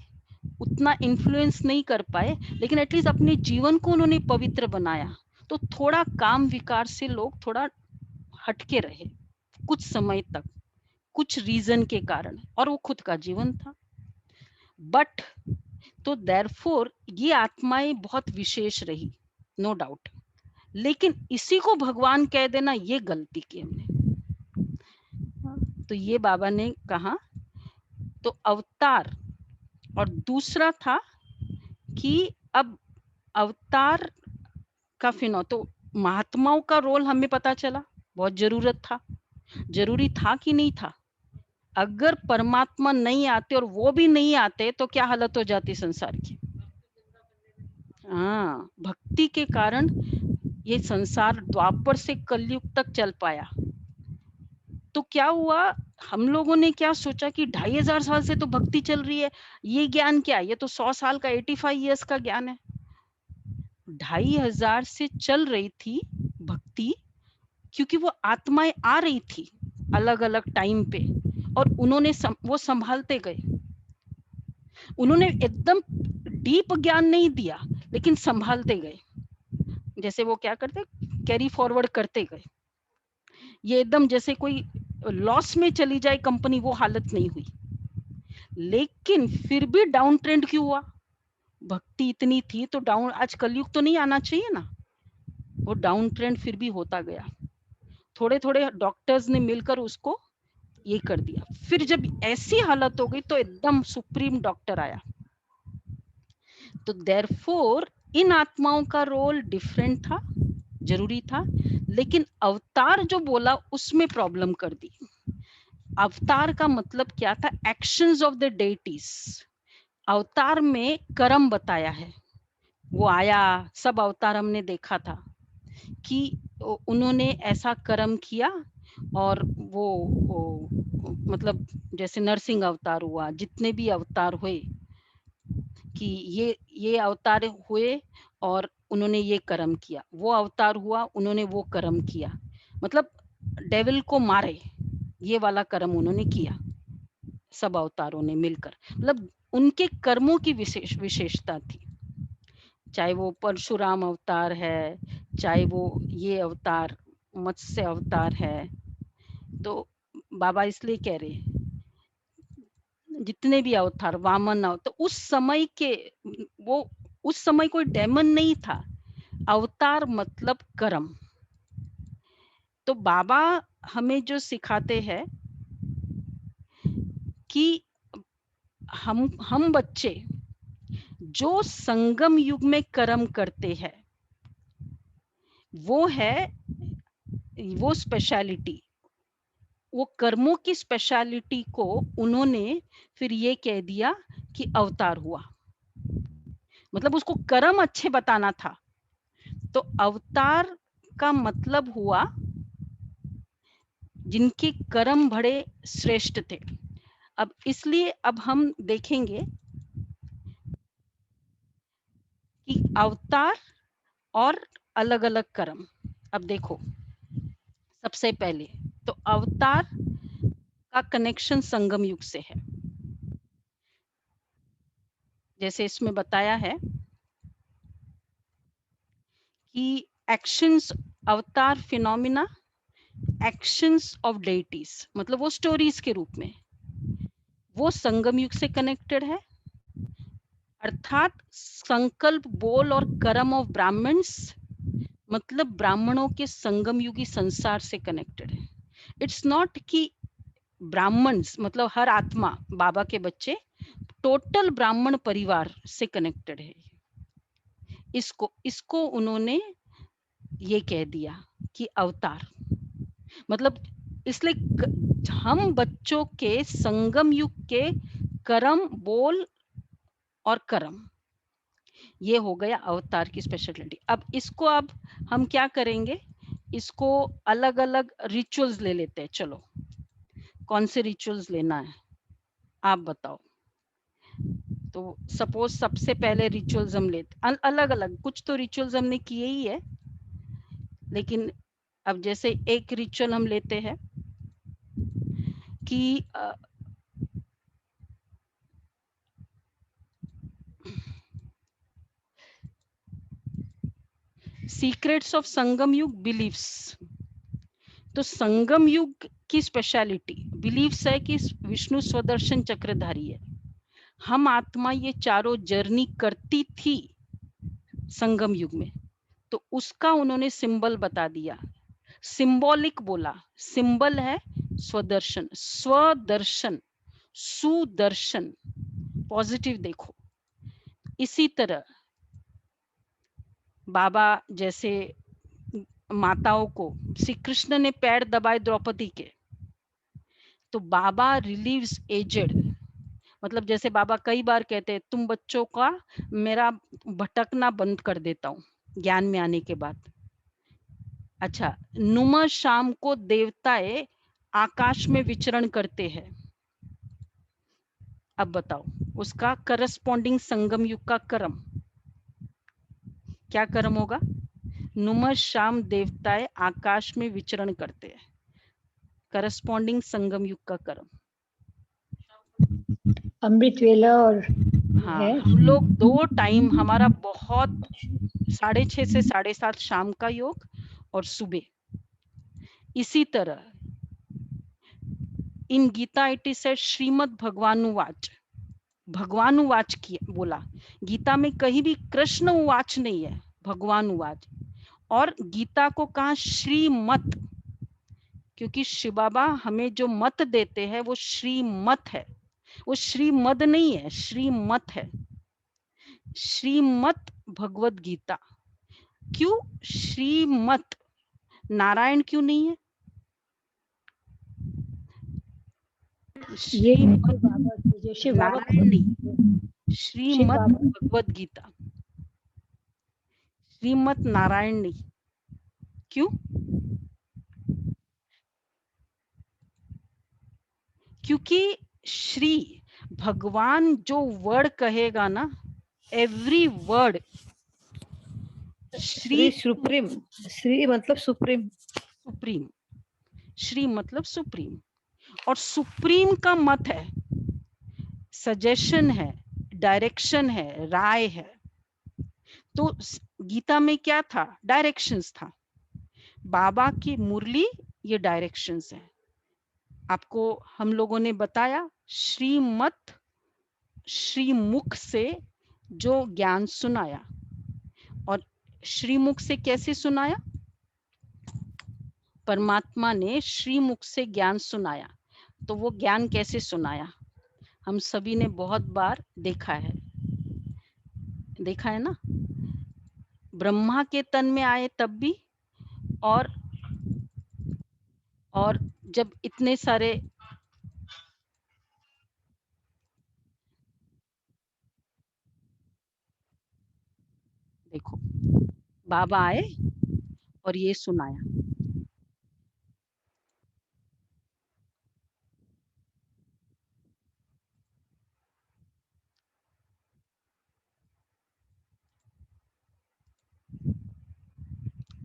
उतना इन्फ्लुएंस नहीं कर पाए, लेकिन एटलीस्ट अपने जीवन को उन्होंने पवित्र बनाया, तो थोड़ा काम विकार से लोग थोड़ा हटके रहे कुछ समय तक, कुछ रीजन के कारण, और वो खुद का जीवन था। बट तो देयरफॉर ये आत्माएं बहुत विशेष रही, नो डाउट, लेकिन इसी को भगवान कह देना, ये गलती की हमने। तो ये बाबा ने कहा, तो अवतार, और दूसरा था कि अब अवतार का फिनो, तो महात्माओं का रोल हमें पता चला, बहुत जरूरत था, जरूरी था कि नहीं था? अगर परमात्मा नहीं आते और वो भी नहीं आते तो क्या हालत हो जाती संसार की? हाँ, भक्ति के कारण ये संसार द्वापर से कलयुग तक चल पाया। तो क्या हुआ, हम लोगों ने क्या सोचा कि 2500 साल से तो भक्ति चल रही है, ये ज्ञान क्या है, ये तो 100 साल का 85 इयर्स का ज्ञान है। 2500 से चल रही थी भक्ति, क्योंकि वो आत्माएं आ रही थी अलग अलग टाइम पे, और उन्होंने वो संभालते गए। उन्होंने एकदम डीप ज्ञान नहीं दिया, लेकिन संभालते गए, जैसे वो क्या करते, कैरी फॉरवर्ड करते गए। ये एकदम जैसे कोई लॉस में चली जाए कंपनी, वो हालत नहीं हुई। लेकिन फिर भी डाउन ट्रेंड क्यों हुआ? भक्ति इतनी थी तो डाउन, आज कलयुग तो नहीं आना चाहिए ना, वो डाउन ट्रेंड फिर भी होता गया। थोड़े थोड़े डॉक्टर्स ने मिलकर उसको ये कर दिया। फिर जब ऐसी हालत हो गई तो एकदम सुप्रीम डॉक्टर आया। तो देयरफॉर इन आत्माओं का रोल डिफरेंट था, जरूरी था, लेकिन अवतार जो बोला उसमें प्रॉब्लम कर दी। अवतार का मतलब क्या था? Actions of the deities. अवतार में कर्म बताया है, वो आया, सब अवतार हमने देखा था कि उन्होंने ऐसा कर्म किया, और वो मतलब जैसे नरसिंह अवतार हुआ, जितने भी अवतार हुए, कि ये अवतार हुए और उन्होंने ये कर्म किया, वो अवतार हुआ, उन्होंने वो कर्म किया, मतलब डेविल को मारे, ये वाला कर्म उन्होंने किया, सब अवतारों ने मिलकर। मतलब उनके कर्मों की विशेषता थी, चाहे वो परशुराम अवतार है, चाहे वो ये अवतार मत्स्य अवतार है। तो बाबा इसलिए कह रहे, जितने भी अवतार, वामन अवतार, तो उस समय के, वो उस समय कोई डेमन नहीं था, अवतार मतलब कर्म। तो बाबा हमें जो सिखाते हैं कि हम बच्चे जो संगम युग में कर्म करते हैं, वो है वो स्पेशलिटी, वो कर्मों की स्पेशलिटी को उन्होंने फिर ये कह दिया कि अवतार हुआ, मतलब उसको कर्म अच्छे बताना था। तो अवतार का मतलब हुआ जिनके कर्म बड़े श्रेष्ठ थे। अब इसलिए अब हम देखेंगे कि अवतार और अलग अलग कर्म। अब देखो, सबसे पहले तो अवतार का कनेक्शन संगम युग से है, जैसे इसमें बताया है कि एक्शंस, अवतार फिनोमिना, एक्शंस ऑफ डेटीज, मतलब वो स्टोरीज के रूप में, वो संगम युग से कनेक्टेड है। अर्थात संकल्प, बोल और कर्म ऑफ ब्राह्मण्स, मतलब ब्राह्मणों के संगम युगी संसार से कनेक्टेड है। इट्स नॉट कि ब्राह्मण्स मतलब हर आत्मा, बाबा के बच्चे टोटल ब्राह्मण परिवार से कनेक्टेड है। इसको उन्होंने ये कह दिया कि अवतार, मतलब इसलिए हम बच्चों के संगम युग के कर्म, बोल और कर्म, ये हो गया अवतार की स्पेशलिटी। अब इसको अब हम क्या करेंगे, इसको अलग अलग रिचुअल्स ले लेते हैं। चलो, कौन से रिचुअल्स लेना है आप बताओ। तो सपोज सबसे पहले रिचुअल्स हम लेते अलग अलग, कुछ तो रिचुअल्स हमने किए ही है, लेकिन अब जैसे एक रिचुअल हम लेते हैं कि सीक्रेट्स ऑफ संगम युग बिलीव्स। तो संगम युग की स्पेशलिटी बिलीव्स है कि विष्णु स्वदर्शन चक्रधारी है। हम आत्मा ये चारों जर्नी करती थी संगम युग में, तो उसका उन्होंने सिंबल बता दिया, सिंबॉलिक बोला। सिंबल है स्वदर्शन, स्वदर्शन, सुदर्शन, पॉजिटिव देखो। इसी तरह बाबा जैसे माताओं को, श्री कृष्ण ने पैर दबाए द्रौपदी के, तो बाबा रिलीव्स एजेड, मतलब जैसे बाबा कई बार कहते हैं तुम बच्चों का मेरा भटकना बंद कर देता हूँ ज्ञान में आने के बाद। अच्छा, नुमा शाम को देवताएं आकाश में विचरण करते हैं। अब बताओ उसका करस्पॉन्डिंग संगम युग का कर्म क्या कर्म होगा? नुमा शाम देवताएं आकाश में विचरण करते हैं, करस्पॉन्डिंग संगम युग का कर्म। अमृत वेला और हाँ, है। हम लोग 2 टाइम, हमारा बहुत 6:30 से 7:30 शाम का योग और सुबह। इसी तरह in Gita it is said Shrimad भगवानुवाच, भगवानुवाच की बोला। गीता में कहीं भी कृष्ण उवाच नहीं है, भगवानुवाच। और गीता को कहा श्रीमत, क्योंकि शिव बाबा हमें जो मत देते हैं वो श्रीमत है, वो श्रीमद नहीं है, श्रीमत है। श्रीमत भगवत गीता। क्यों श्रीमत? नारायण क्यों नहीं है? ये श्रीमत बाबा की जो शिव बाबा नारायण नहीं, शिव श्रीमत बाबा भगवत गीता, श्रीमत नारायण नहीं। क्यों? क्योंकि श्री भगवान जो वर्ड कहेगा ना, every word Shri Shri supreme, Shri मतलब सुप्रीम, सुप्रीम, श्री मतलब सुप्रीम, और सुप्रीम का मत है, सजेशन है, डायरेक्शन है, राय है। तो गीता में क्या था? डायरेक्शंस था। बाबा की मुरली ये डायरेक्शंस है। आपको हम लोगों ने बताया श्रीमत, श्रीमुख से जो ज्ञान सुनाया, और श्रीमुख से कैसे सुनाया? परमात्मा ने श्रीमुख से ज्ञान सुनाया। तो वो ज्ञान कैसे सुनाया? हम सभी ने बहुत बार देखा है ना, ब्रह्मा के तन में आए तब भी, और जब इतने सारे देखो बाबा आए और ये सुनाया।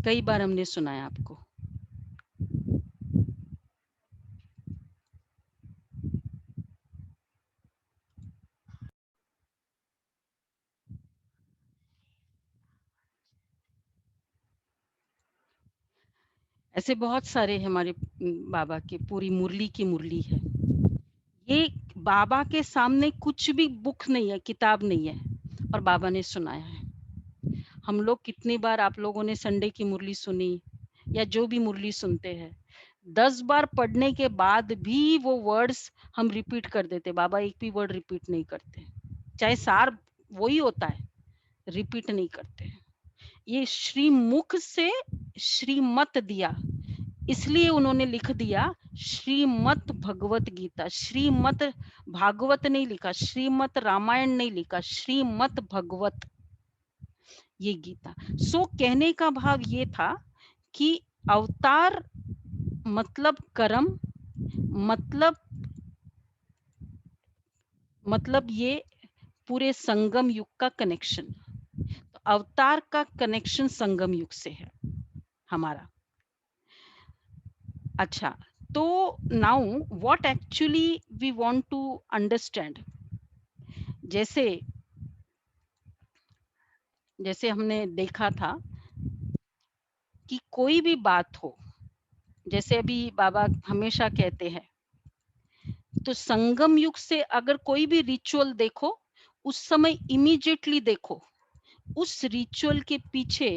कई बार हमने सुनाया आपको। ऐसे बहुत सारे हमारे बाबा के पूरी मुरली की मुरली है। ये बाबा के सामने कुछ भी बुक नहीं है, किताब नहीं है, और बाबा ने सुनाया है। हम लोग कितनी बार, आप लोगों ने संडे की मुरली सुनी या जो भी मुरली सुनते हैं, 10 बार पढ़ने के बाद भी वो वर्ड्स हम रिपीट कर देते। बाबा एक भी वर्ड रिपीट नहीं करते, चाहे सार वही होता है, रिपीट नहीं करते। ये श्रीमुख से श्रीमत दिया, इसलिए उन्होंने लिख दिया श्रीमत भगवत गीता। श्रीमत भागवत नहीं लिखा, श्रीमत रामायण नहीं लिखा, श्रीमत भगवत ये गीता। सो कहने का भाव ये था कि अवतार मतलब कर्म, मतलब ये पूरे संगम युग का कनेक्शन। तो अवतार का कनेक्शन संगम युग से है हमारा। अच्छा, तो now what actually we want to understand, जैसे जैसे हमने देखा था कि कोई भी बात हो, जैसे अभी बाबा हमेशा कहते हैं, तो संगम युग से अगर कोई भी रिचुअल देखो, उस समय इमीडिएटली देखो उस रिचुअल के पीछे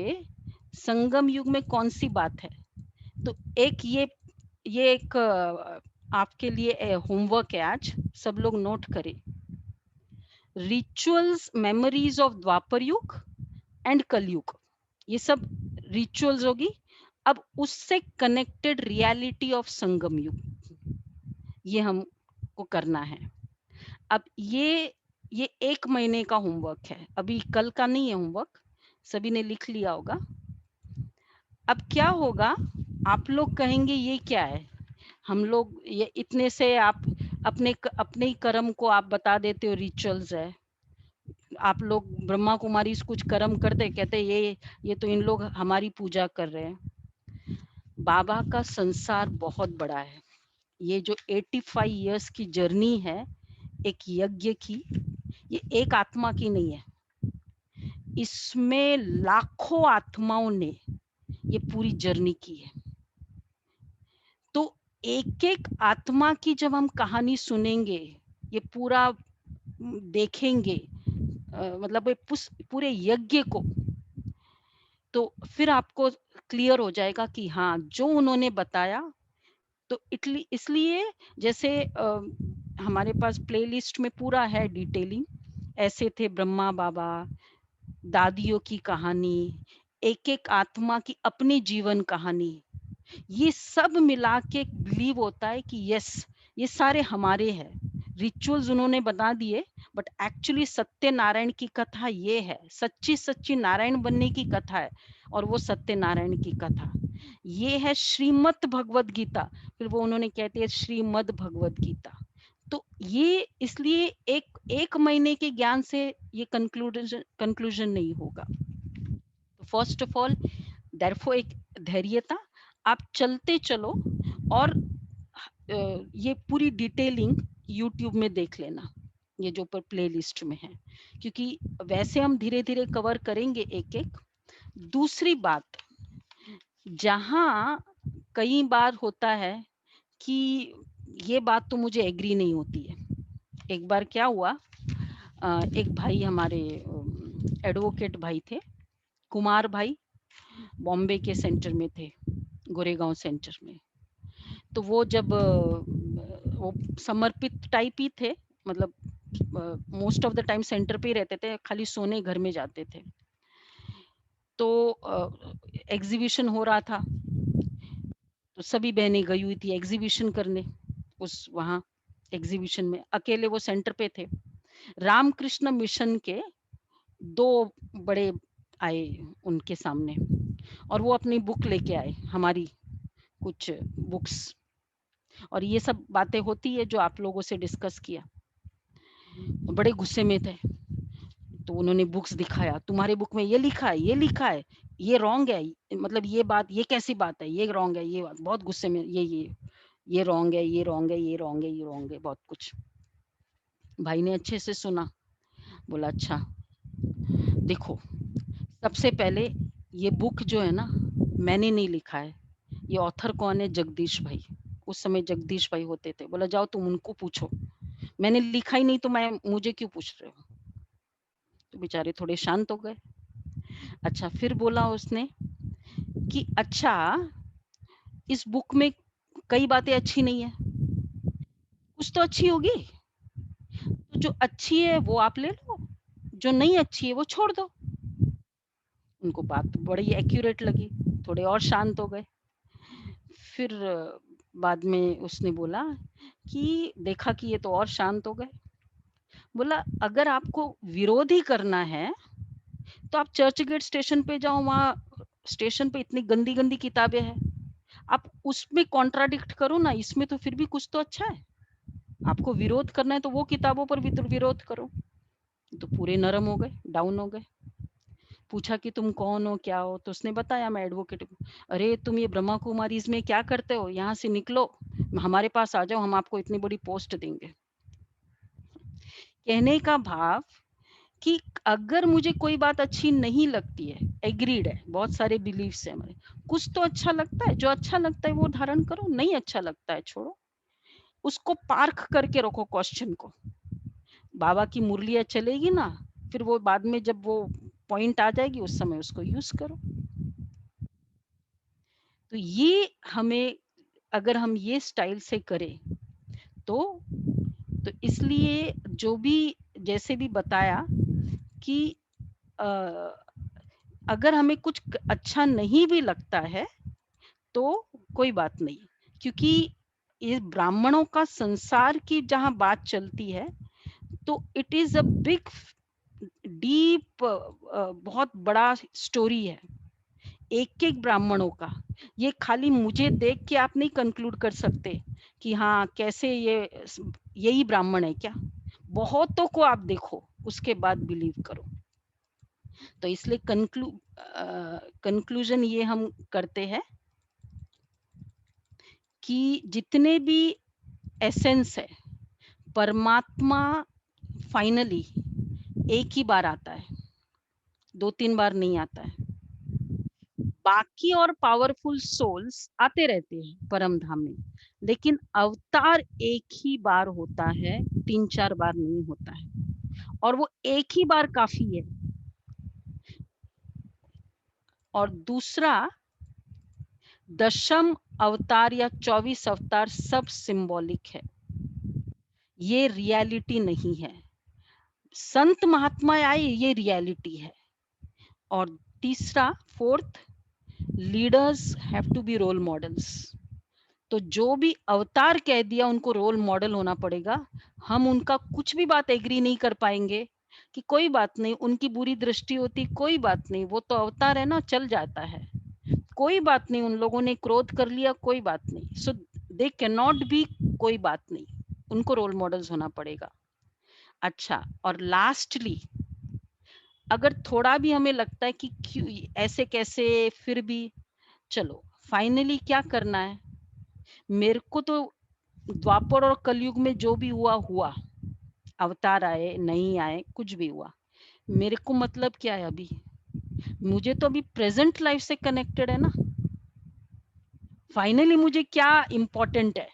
संगम युग में कौन सी बात है। तो एक ये एक आपके लिए होमवर्क है आज, सब लोग नोट करें। रिचुअल्स मेमोरीज ऑफ द्वापर युग एंड कलयुग, ये सब रिचुअल्स होगी। अब उससे कनेक्टेड रियलिटी ऑफ संगम युग, ये हमको करना है। अब ये 1 महीने का होमवर्क है, अभी कल का नहीं है होमवर्क, सभी ने लिख लिया होगा। अब क्या होगा, आप लोग कहेंगे ये क्या है, हम लोग ये इतने से आप अपने ही कर्म को आप बता देते हो रिचुअल्स है। आप लोग ब्रह्मा कुमारी कुछ कर्म करते, कहते ये तो इन लोग हमारी पूजा कर रहे हैं। बाबा का संसार बहुत बड़ा है। ये जो 85 इयर्स की जर्नी है एक यज्ञ की, ये एक आत्मा की नहीं है, इसमें लाखों आत्माओं ने ये पूरी जर्नी की है। तो एक एक आत्मा की जब हम कहानी सुनेंगे, ये पूरा देखेंगे, मतलब पूरे यज्ञ को, तो फिर आपको क्लियर हो जाएगा कि हाँ जो उन्होंने बताया। तो इसलिए जैसे हमारे पास प्लेलिस्ट में पूरा है डिटेलिंग, ऐसे थे ब्रह्मा बाबा, दादियों की कहानी, एक एक आत्मा की अपनी जीवन कहानी, ये सब मिला के बिलीव होता है कि यस ये सारे हमारे हैं। रिचुअल्स उन्होंने बता दिए, बट एक्चुअली सत्यनारायण की कथा ये है, सच्ची सच्ची नारायण बनने की कथा है, और वो सत्यनारायण की कथा ये है श्रीमद् भगवद गीता। फिर वो उन्होंने कहते हैं श्रीमद् भगवद गीता। तो ये इसलिए एक महीने के ज्ञान से ये कंक्लूजन नहीं होगा। तो फर्स्ट ऑफ ऑल देयरफॉर एक धैर्यता, आप चलते चलो, और ये पूरी डिटेलिंग यूट्यूब में देख लेना, ये जो ऊपर प्ले लिस्ट में है, क्योंकि वैसे हम धीरे धीरे कवर करेंगे एक एक। दूसरी बात, जहां कई बार होता है कि ये बात तो मुझे एग्री नहीं होती है। एक बार क्या हुआ, एक भाई हमारे एडवोकेट भाई थे, कुमार भाई, बॉम्बे के सेंटर में थे, गोरेगांव सेंटर में। तो वो जब वो समर्पित टाइप ही थे, मतलब most of the time centre पे ही रहते थे, खाली सोने घर में जाते थे। तो एग्जीबिशन हो रहा था, तो सभी बहनें गई हुई थी एग्जीबिशन करने, उस वहाँ एग्जीबिशन में अकेले वो सेंटर पे थे। रामकृष्ण मिशन के 2 बड़े आए उनके सामने, और वो अपनी बुक लेके आए, हमारी कुछ बुक्स, और ये सब बातें होती है जो आप लोगों से डिस्कस किया। बड़े गुस्से में थे, तो उन्होंने बुक्स दिखाया, तुम्हारे बुक में ये लिखा है, ये लिखा है, ये रॉन्ग है, मतलब ये बात, ये कैसी बात है, ये रॉन्ग है, ये बात, बहुत गुस्से में, ये रॉन्ग है, ये रॉन्ग है, ये रॉन्ग है, ये रॉन्ग है, बहुत कुछ। भाई ने अच्छे से सुना, बोला अच्छा देखो, सबसे पहले ये बुक जो है ना मैंने नहीं लिखा है, ये ऑथर कौन है, जगदीश भाई, उस समय जगदीश भाई होते थे। बोला जाओ तुम उनको पूछो, मैंने लिखा ही नहीं तो मुझे क्यों पूछ रहे हो। तो बेचारे थोड़े शांत हो गए। अच्छा, फिर बोला उसने कि अच्छा इस बुक में कई बातें अच्छी नहीं है, कुछ तो अच्छी होगी, तो जो अच्छी है वो आप ले लो, जो नहीं अच्छी है वो छोड़ दो। उनको बात बड़ी एक्यूरेट लगी, थोड़े और शांत हो गए। फिर बाद में उसने बोला कि देखा कि ये तो और शांत हो गए। बोला अगर आपको विरोध ही करना है तो आप चर्च गेट स्टेशन पे जाओ, वहाँ स्टेशन पे इतनी गंदी गंदी किताबें हैं, आप उसमें कॉन्ट्राडिक्ट करो ना, इसमें तो फिर भी कुछ तो अच्छा है। आपको विरोध करना है तो वो किताबों पर विरोध करो तो पूरे नरम हो गए, डाउन हो गए। पूछा कि तुम कौन हो, क्या हो, तो उसने बताया मैं एडवोकेट हूँ। अरे तुम ये ब्रह्मा कुमारी इसमें क्या करते हो, यहाँ से निकलो, हमारे पास आ जाओ, हम आपको इतनी बड़ी पोस्ट देंगे। कहने का भाव कि अगर मुझे कोई बात अच्छी नहीं लगती है, एग्रीड है, बहुत सारे बिलीफ्स है हमारे, कुछ तो अच्छा लगता है, जो अच्छा लगता है वो धारण करो, नहीं अच्छा लगता है छोड़ो, उसको पार्क करके रखो क्वेश्चन को। बाबा की मुरलियाँ चलेगी ना, फिर वो बाद में जब वो पॉइंट आ जाएगी उस समय उसको यूज करो। तो ये हमें, अगर हम ये स्टाइल से करें तो इसलिए जो भी जैसे भी बताया कि अगर हमें कुछ अच्छा नहीं भी लगता है तो कोई बात नहीं, क्योंकि ये ब्राह्मणों का संसार की जहां बात चलती है तो it is a big deep, बहुत बड़ा स्टोरी है एक एक ब्राह्मणों का। ये खाली मुझे देख के आप नहीं कंक्लूड कर सकते कि हाँ कैसे ये यही ब्राह्मण है क्या, बहुतों को आप देखो उसके बाद बिलीव करो। तो इसलिए कंक्लूजन ये हम करते हैं कि जितने भी एसेंस है, परमात्मा फाइनली एक ही बार आता है, 2-3 बार नहीं आता है। बाकी और पावरफुल सोल्स आते रहते हैं परम धाम में, लेकिन अवतार एक ही बार होता है, 3-4 बार नहीं होता है, और वो एक ही बार काफी है। और दूसरा, दशम अवतार या 24 अवतार सब सिंबॉलिक है, ये रियलिटी नहीं है। संत महात्मा आए ये रियलिटी है। और तीसरा, fourth, leaders have to be role models. तो जो भी अवतार कह दिया उनको रोल मॉडल होना पड़ेगा। हम उनका कुछ भी बात एग्री नहीं कर पाएंगे कि कोई बात नहीं, उनकी बुरी दृष्टि होती, कोई बात नहीं, वो तो अवतार है ना, चल जाता है, कोई बात नहीं, उन लोगों ने क्रोध कर लिया, कोई बात नहीं, सो दे कैन नॉट बी, कोई बात नहीं, उनको रोल मॉडल्स होना पड़ेगा। अच्छा, और लास्टली, अगर थोड़ा भी हमें लगता है कि क्यों ऐसे कैसे, फिर भी चलो फाइनली क्या करना है, मेरे को तो द्वापर और कलयुग में जो भी हुआ हुआ, अवतार आए नहीं आए कुछ भी हुआ, मेरे को मतलब क्या है, अभी मुझे तो अभी प्रेजेंट लाइफ से कनेक्टेड है ना। फाइनली मुझे क्या इंपॉर्टेंट है,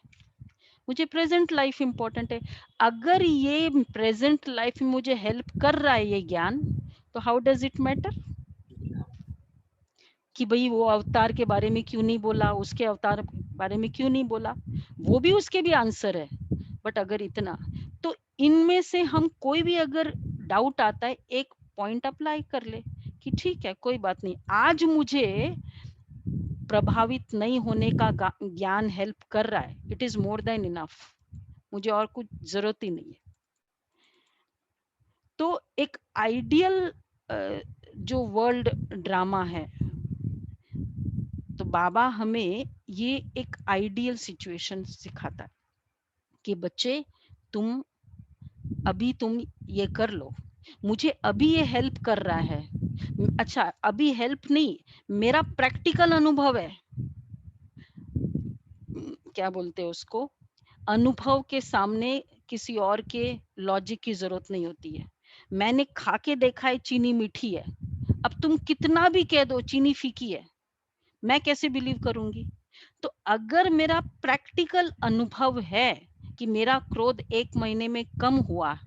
मुझे प्रेजेंट लाइफ इंपॉर्टेंट है। अगर ये प्रेजेंट लाइफ में मुझे हेल्प कर रहा है ये ज्ञान, तो हाउ डज इट मैटर कि भाई वो अवतार के बारे में क्यों नहीं बोला, उसके अवतार के बारे में क्यों नहीं बोला, वो भी उसके भी आंसर है। बट अगर इतना, तो इनमें से हम कोई भी अगर डाउट आता है, एक पॉइंट अप्लाई कर ले कि ठीक है कोई बात नहीं, आज मुझे प्रभावित नहीं होने का ज्ञान हेल्प कर रहा है, it is more than enough, मुझे और कुछ जरूरत ही नहीं है। तो एक आइडियल जो वर्ल्ड ड्रामा है, तो बाबा हमें ये एक आइडियल सिचुएशन सिखाता है कि बच्चे तुम अभी तुम ये कर लो, मुझे अभी ये हेल्प कर रहा है। अच्छा, अभी हेल्प नहीं, मेरा प्रैक्टिकल अनुभव है, क्या बोलते हैं उसको, अनुभव के सामने किसी और के लॉजिक की जरूरत नहीं होती है। मैंने खा के देखा है चीनी मीठी है, अब तुम कितना भी कह दो चीनी फीकी है, मैं कैसे बिलीव करूंगी। तो अगर मेरा प्रैक्टिकल अनुभव है कि मेरा क्रोध 1 महीने में कम हुआ,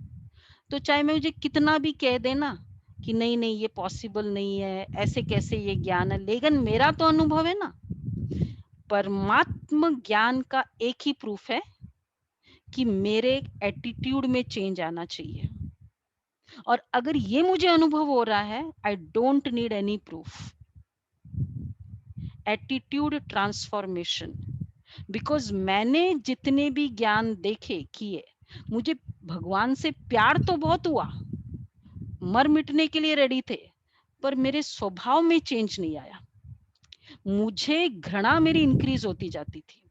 तो चाहे मैं मुझे कितना भी कह देना कि नहीं नहीं ये पॉसिबल नहीं है, ऐसे कैसे ये ज्ञान है, लेकिन मेरा तो अनुभव है ना। परमात्म ज्ञान का एक ही प्रूफ है कि मेरे एटीट्यूड में चेंज आना चाहिए, और अगर ये मुझे अनुभव हो रहा है, I don't need any proof. Attitude transformation, because मैंने जितने भी ज्ञान देखे किए, मुझे भगवान से प्यार तो बहुत हुआ, मर मिटने के लिए रेडी थे, पर मेरे स्वभाव में चेंज नहीं आया। मुझे घृणा मेरी इंक्रीज होती जाती थी,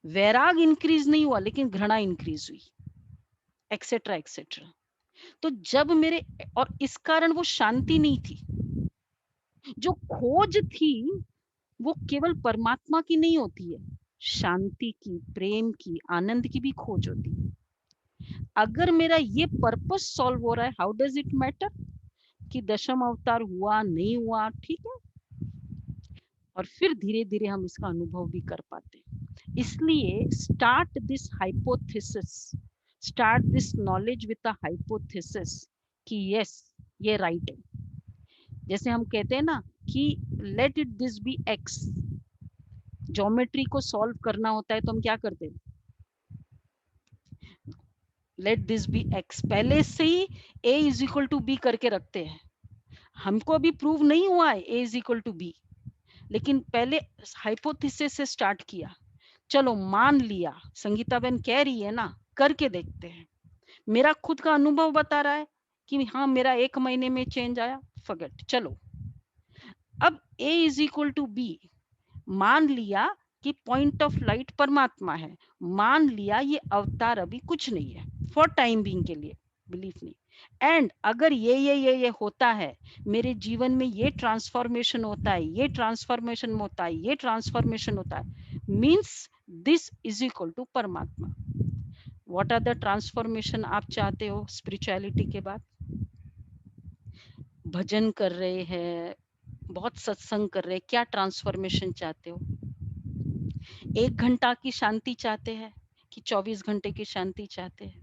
वैराग इंक्रीज नहीं हुआ लेकिन घृणा इंक्रीज हुई, एक्सेट्रा एक्सेट्रा। तो जब मेरे, और इस कारण वो शांति नहीं थी, जो खोज थी वो केवल परमात्मा की नहीं होती है, शांति की, प्रेम की, आनंद की भी खोज होती है। अगर मेरा ये पर्पस सॉल्व हो रहा है, हाउ डज इट मैटर कि दशम अवतार हुआ नहीं हुआ, ठीक है। और फिर धीरे धीरे हम इसका अनुभव भी कर पाते हैं। इसलिए start this hypothesis, start this knowledge with a hypothesis कि यस ये राइट है। जैसे हम कहते हैं ना कि let it this be X, geometry को सॉल्व करना होता है तो हम क्या करते हैं, लेट दिस बी एक्स, पहले से ही a is equal to B करके रखते हैं। हमको अभी प्रूव नहीं हुआ है a is equal to B, लेकिन पहले हाइपोथेसिस से स्टार्ट किया। चलो मान लिया, संगीता बहन कह रही है ना, करके देखते हैं। मेरा खुद का अनुभव बता रहा है कि हाँ मेरा 1 महीने में चेंज आया, फॉरगेट, चलो। अब a is equal to B, मान लिया कि पॉइंट ऑफ लाइट परमात्मा है, मान लिया ये अवतार अभी कुछ नहीं है फॉर टाइम बीइंग के लिए, बिलीफ नहीं। एंड अगर ये होता है, मेरे जीवन में ये ट्रांसफॉर्मेशन होता है, ये ट्रांसफॉर्मेशन होता है, ये ट्रांसफॉर्मेशन होता है, means this is equal to परमात्मा। व्हाट आर द ट्रांसफॉर्मेशन आप चाहते हो स्पिरिचुअलिटी के बाद? भजन कर रहे हैं, बहुत सत्संग कर रहे हैं, क्या ट्रांसफॉर्मेशन चाहते हो? 1 घंटा की शांति चाहते हैं कि 24 घंटे की शांति चाहते हैं?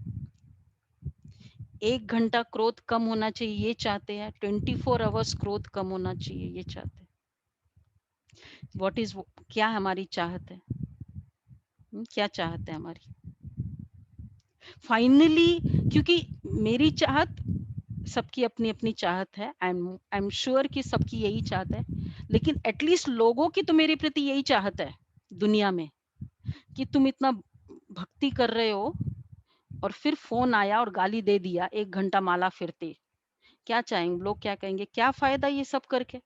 1 घंटा क्रोध कम होना चाहिए ये चाहते हैं, 24 आवर्स क्रोध कम होना चाहिए ये चाहते हैं? व्हाट इज, क्या हमारी चाहत है? क्या चाहत है हमारी फाइनली? क्योंकि मेरी चाहत, सबकी अपनी अपनी चाहत है, आई एम श्योर कि सबकी यही चाहत है, लेकिन एटलीस्ट लोगों की तो मेरे प्रति यही चाहत है दुनिया में कि तुम इतना भक्ति कर रहे हो और फिर फोन आया और गाली दे दिया 1 घंटा माला फिरते, क्या चाहेंगे लोग, क्या कहेंगे, क्या फायदा ये सब करके?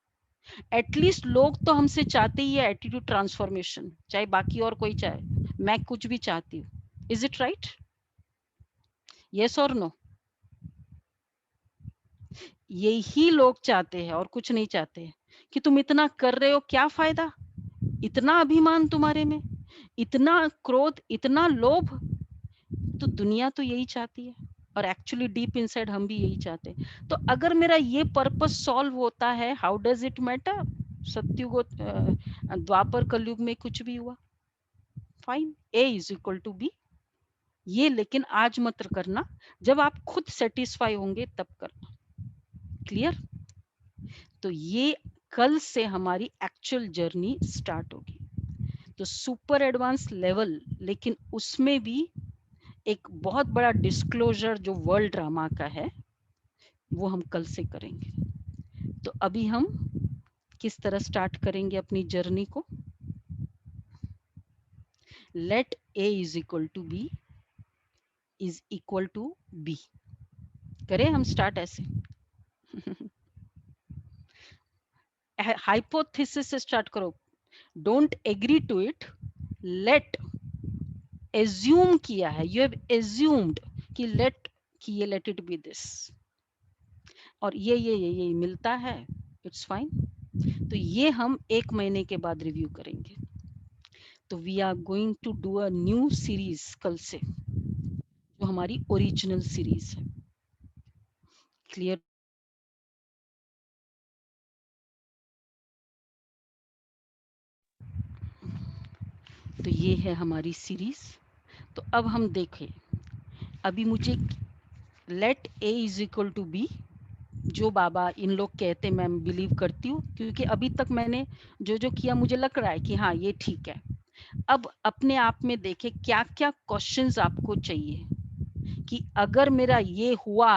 एटलीस्ट लोग तो हमसे चाहते ही है एटीट्यूड ट्रांसफॉर्मेशन, चाहे बाकी और कोई चाहे, मैं कुछ भी चाहती हूँ। Is it right? यस और नो? यही लोग चाहते हैं और कुछ नहीं चाहते हैं कि तुम इतना कर रहे हो, क्या फायदा? इतना अभिमान तुम्हारे में, इतना क्रोध, इतना लोभ, तो दुनिया तो यही चाहती है और एक्चुअली डीप इनसाइड हम भी यही चाहते हैं। तो अगर मेरा ये पर्पस सॉल्व होता है, how does it matter Satyug Dwapar Kalyug में कुछ भी हुआ, fine, a is equal to B. ये लेकिन आज मत करना, जब आप खुद सेटिस्फाई होंगे तब करना। क्लियर? तो ये कल से हमारी एक्चुअल जर्नी स्टार्ट होगी। तो सुपर एडवांस लेवल, लेकिन उसमें भी एक बहुत बड़ा डिस्क्लोजर जो वर्ल्ड ड्रामा का है वो हम कल से करेंगे। तो अभी हम किस तरह स्टार्ट करेंगे अपनी जर्नी को? Let a is equal to B is equal to B, करें हम स्टार्ट ऐसे। हाइपोथेसिस से स्टार्ट करो, don't agree to it, let, assume किया है, यू हैव एज्यूम्ड कि लेट, कि ये लेट इट बी दिस, और ये मिलता है, इट्स फाइन। तो ये हम 1 महीने के बाद रिव्यू करेंगे। तो we are going to do a new series कल से, जो हमारी ओरिजिनल सीरीज है। क्लियर? तो ये है हमारी सीरीज। तो अब हम देखें, अभी मुझे let a is equal to B, जो बाबा इन लोग कहते मैं बिलीव करती हूँ, क्योंकि अभी तक मैंने जो जो किया मुझे लग रहा है कि हाँ ये ठीक है। अब अपने आप में देखें क्या क्या क्वेश्चंस आपको चाहिए कि अगर मेरा ये हुआ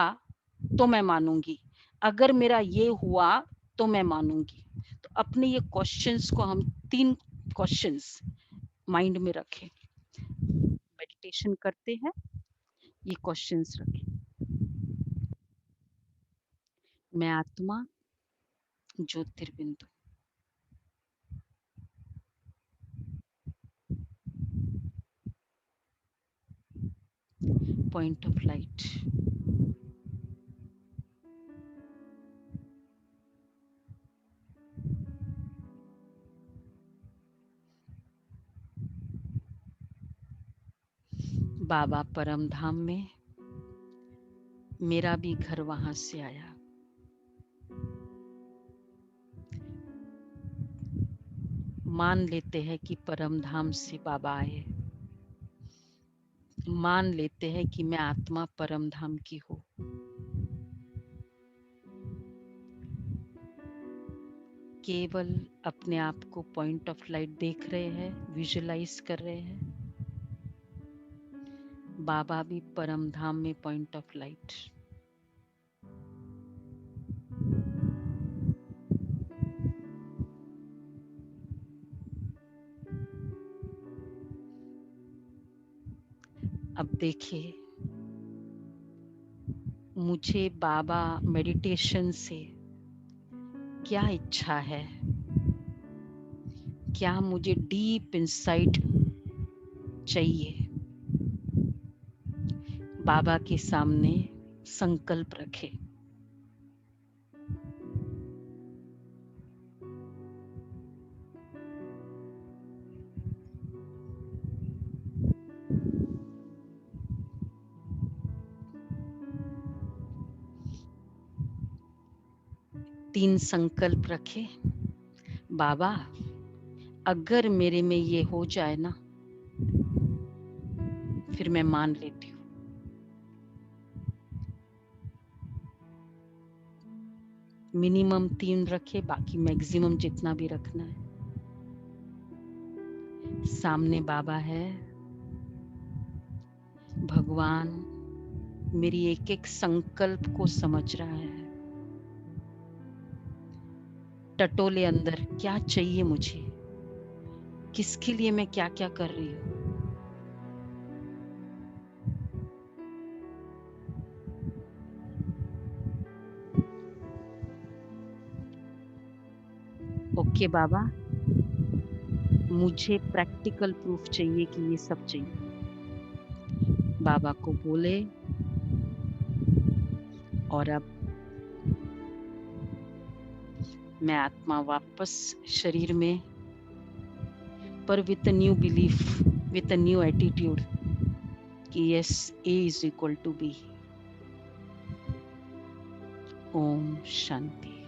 तो मैं मानूंगी, अगर मेरा ये हुआ तो मैं मानूंगी। तो अपने ये क्वेश्चंस को हम 3 क्वेश्चंस माइंड में रखें, मेडिटेशन करते हैं, ये क्वेश्चंस रखें। मैं आत्मा, ज्योतिर्बिंदु, पॉइंट ऑफ लाइट, बाबा परम धाम में, मेरा भी घर वहां से आया। मान लेते हैं कि परम धाम से बाबा आए, मान लेते हैं कि मैं आत्मा परम धाम की हूँ। केवल अपने आप को पॉइंट ऑफ लाइट देख रहे हैं, विजुअलाइज कर रहे हैं। बाबा भी परम धाम में पॉइंट ऑफ लाइट। अब देखिए, मुझे बाबा मेडिटेशन से क्या इच्छा है, क्या मुझे डीप इनसाइट चाहिए। बाबा के सामने संकल्प रखे। तीन संकल्प रखे। बाबा, अगर मेरे में ये हो जाए ना, फिर मैं मान लेती हूँ। मिनिमम 3 रखे, बाकी मैक्सिमम जितना भी रखना है। सामने बाबा है, भगवान मेरी एक एक संकल्प को समझ रहा है। टटोले अंदर क्या चाहिए मुझे, किसके लिए मैं क्या क्या कर रही हूँ। ओके बाबा, मुझे प्रैक्टिकल प्रूफ चाहिए कि ये सब चाहिए। बाबा को बोले, और अब मैं आत्मा वापस शरीर में, पर with a new belief, with a new attitude कि yes, A is equal to B. Om Shanti.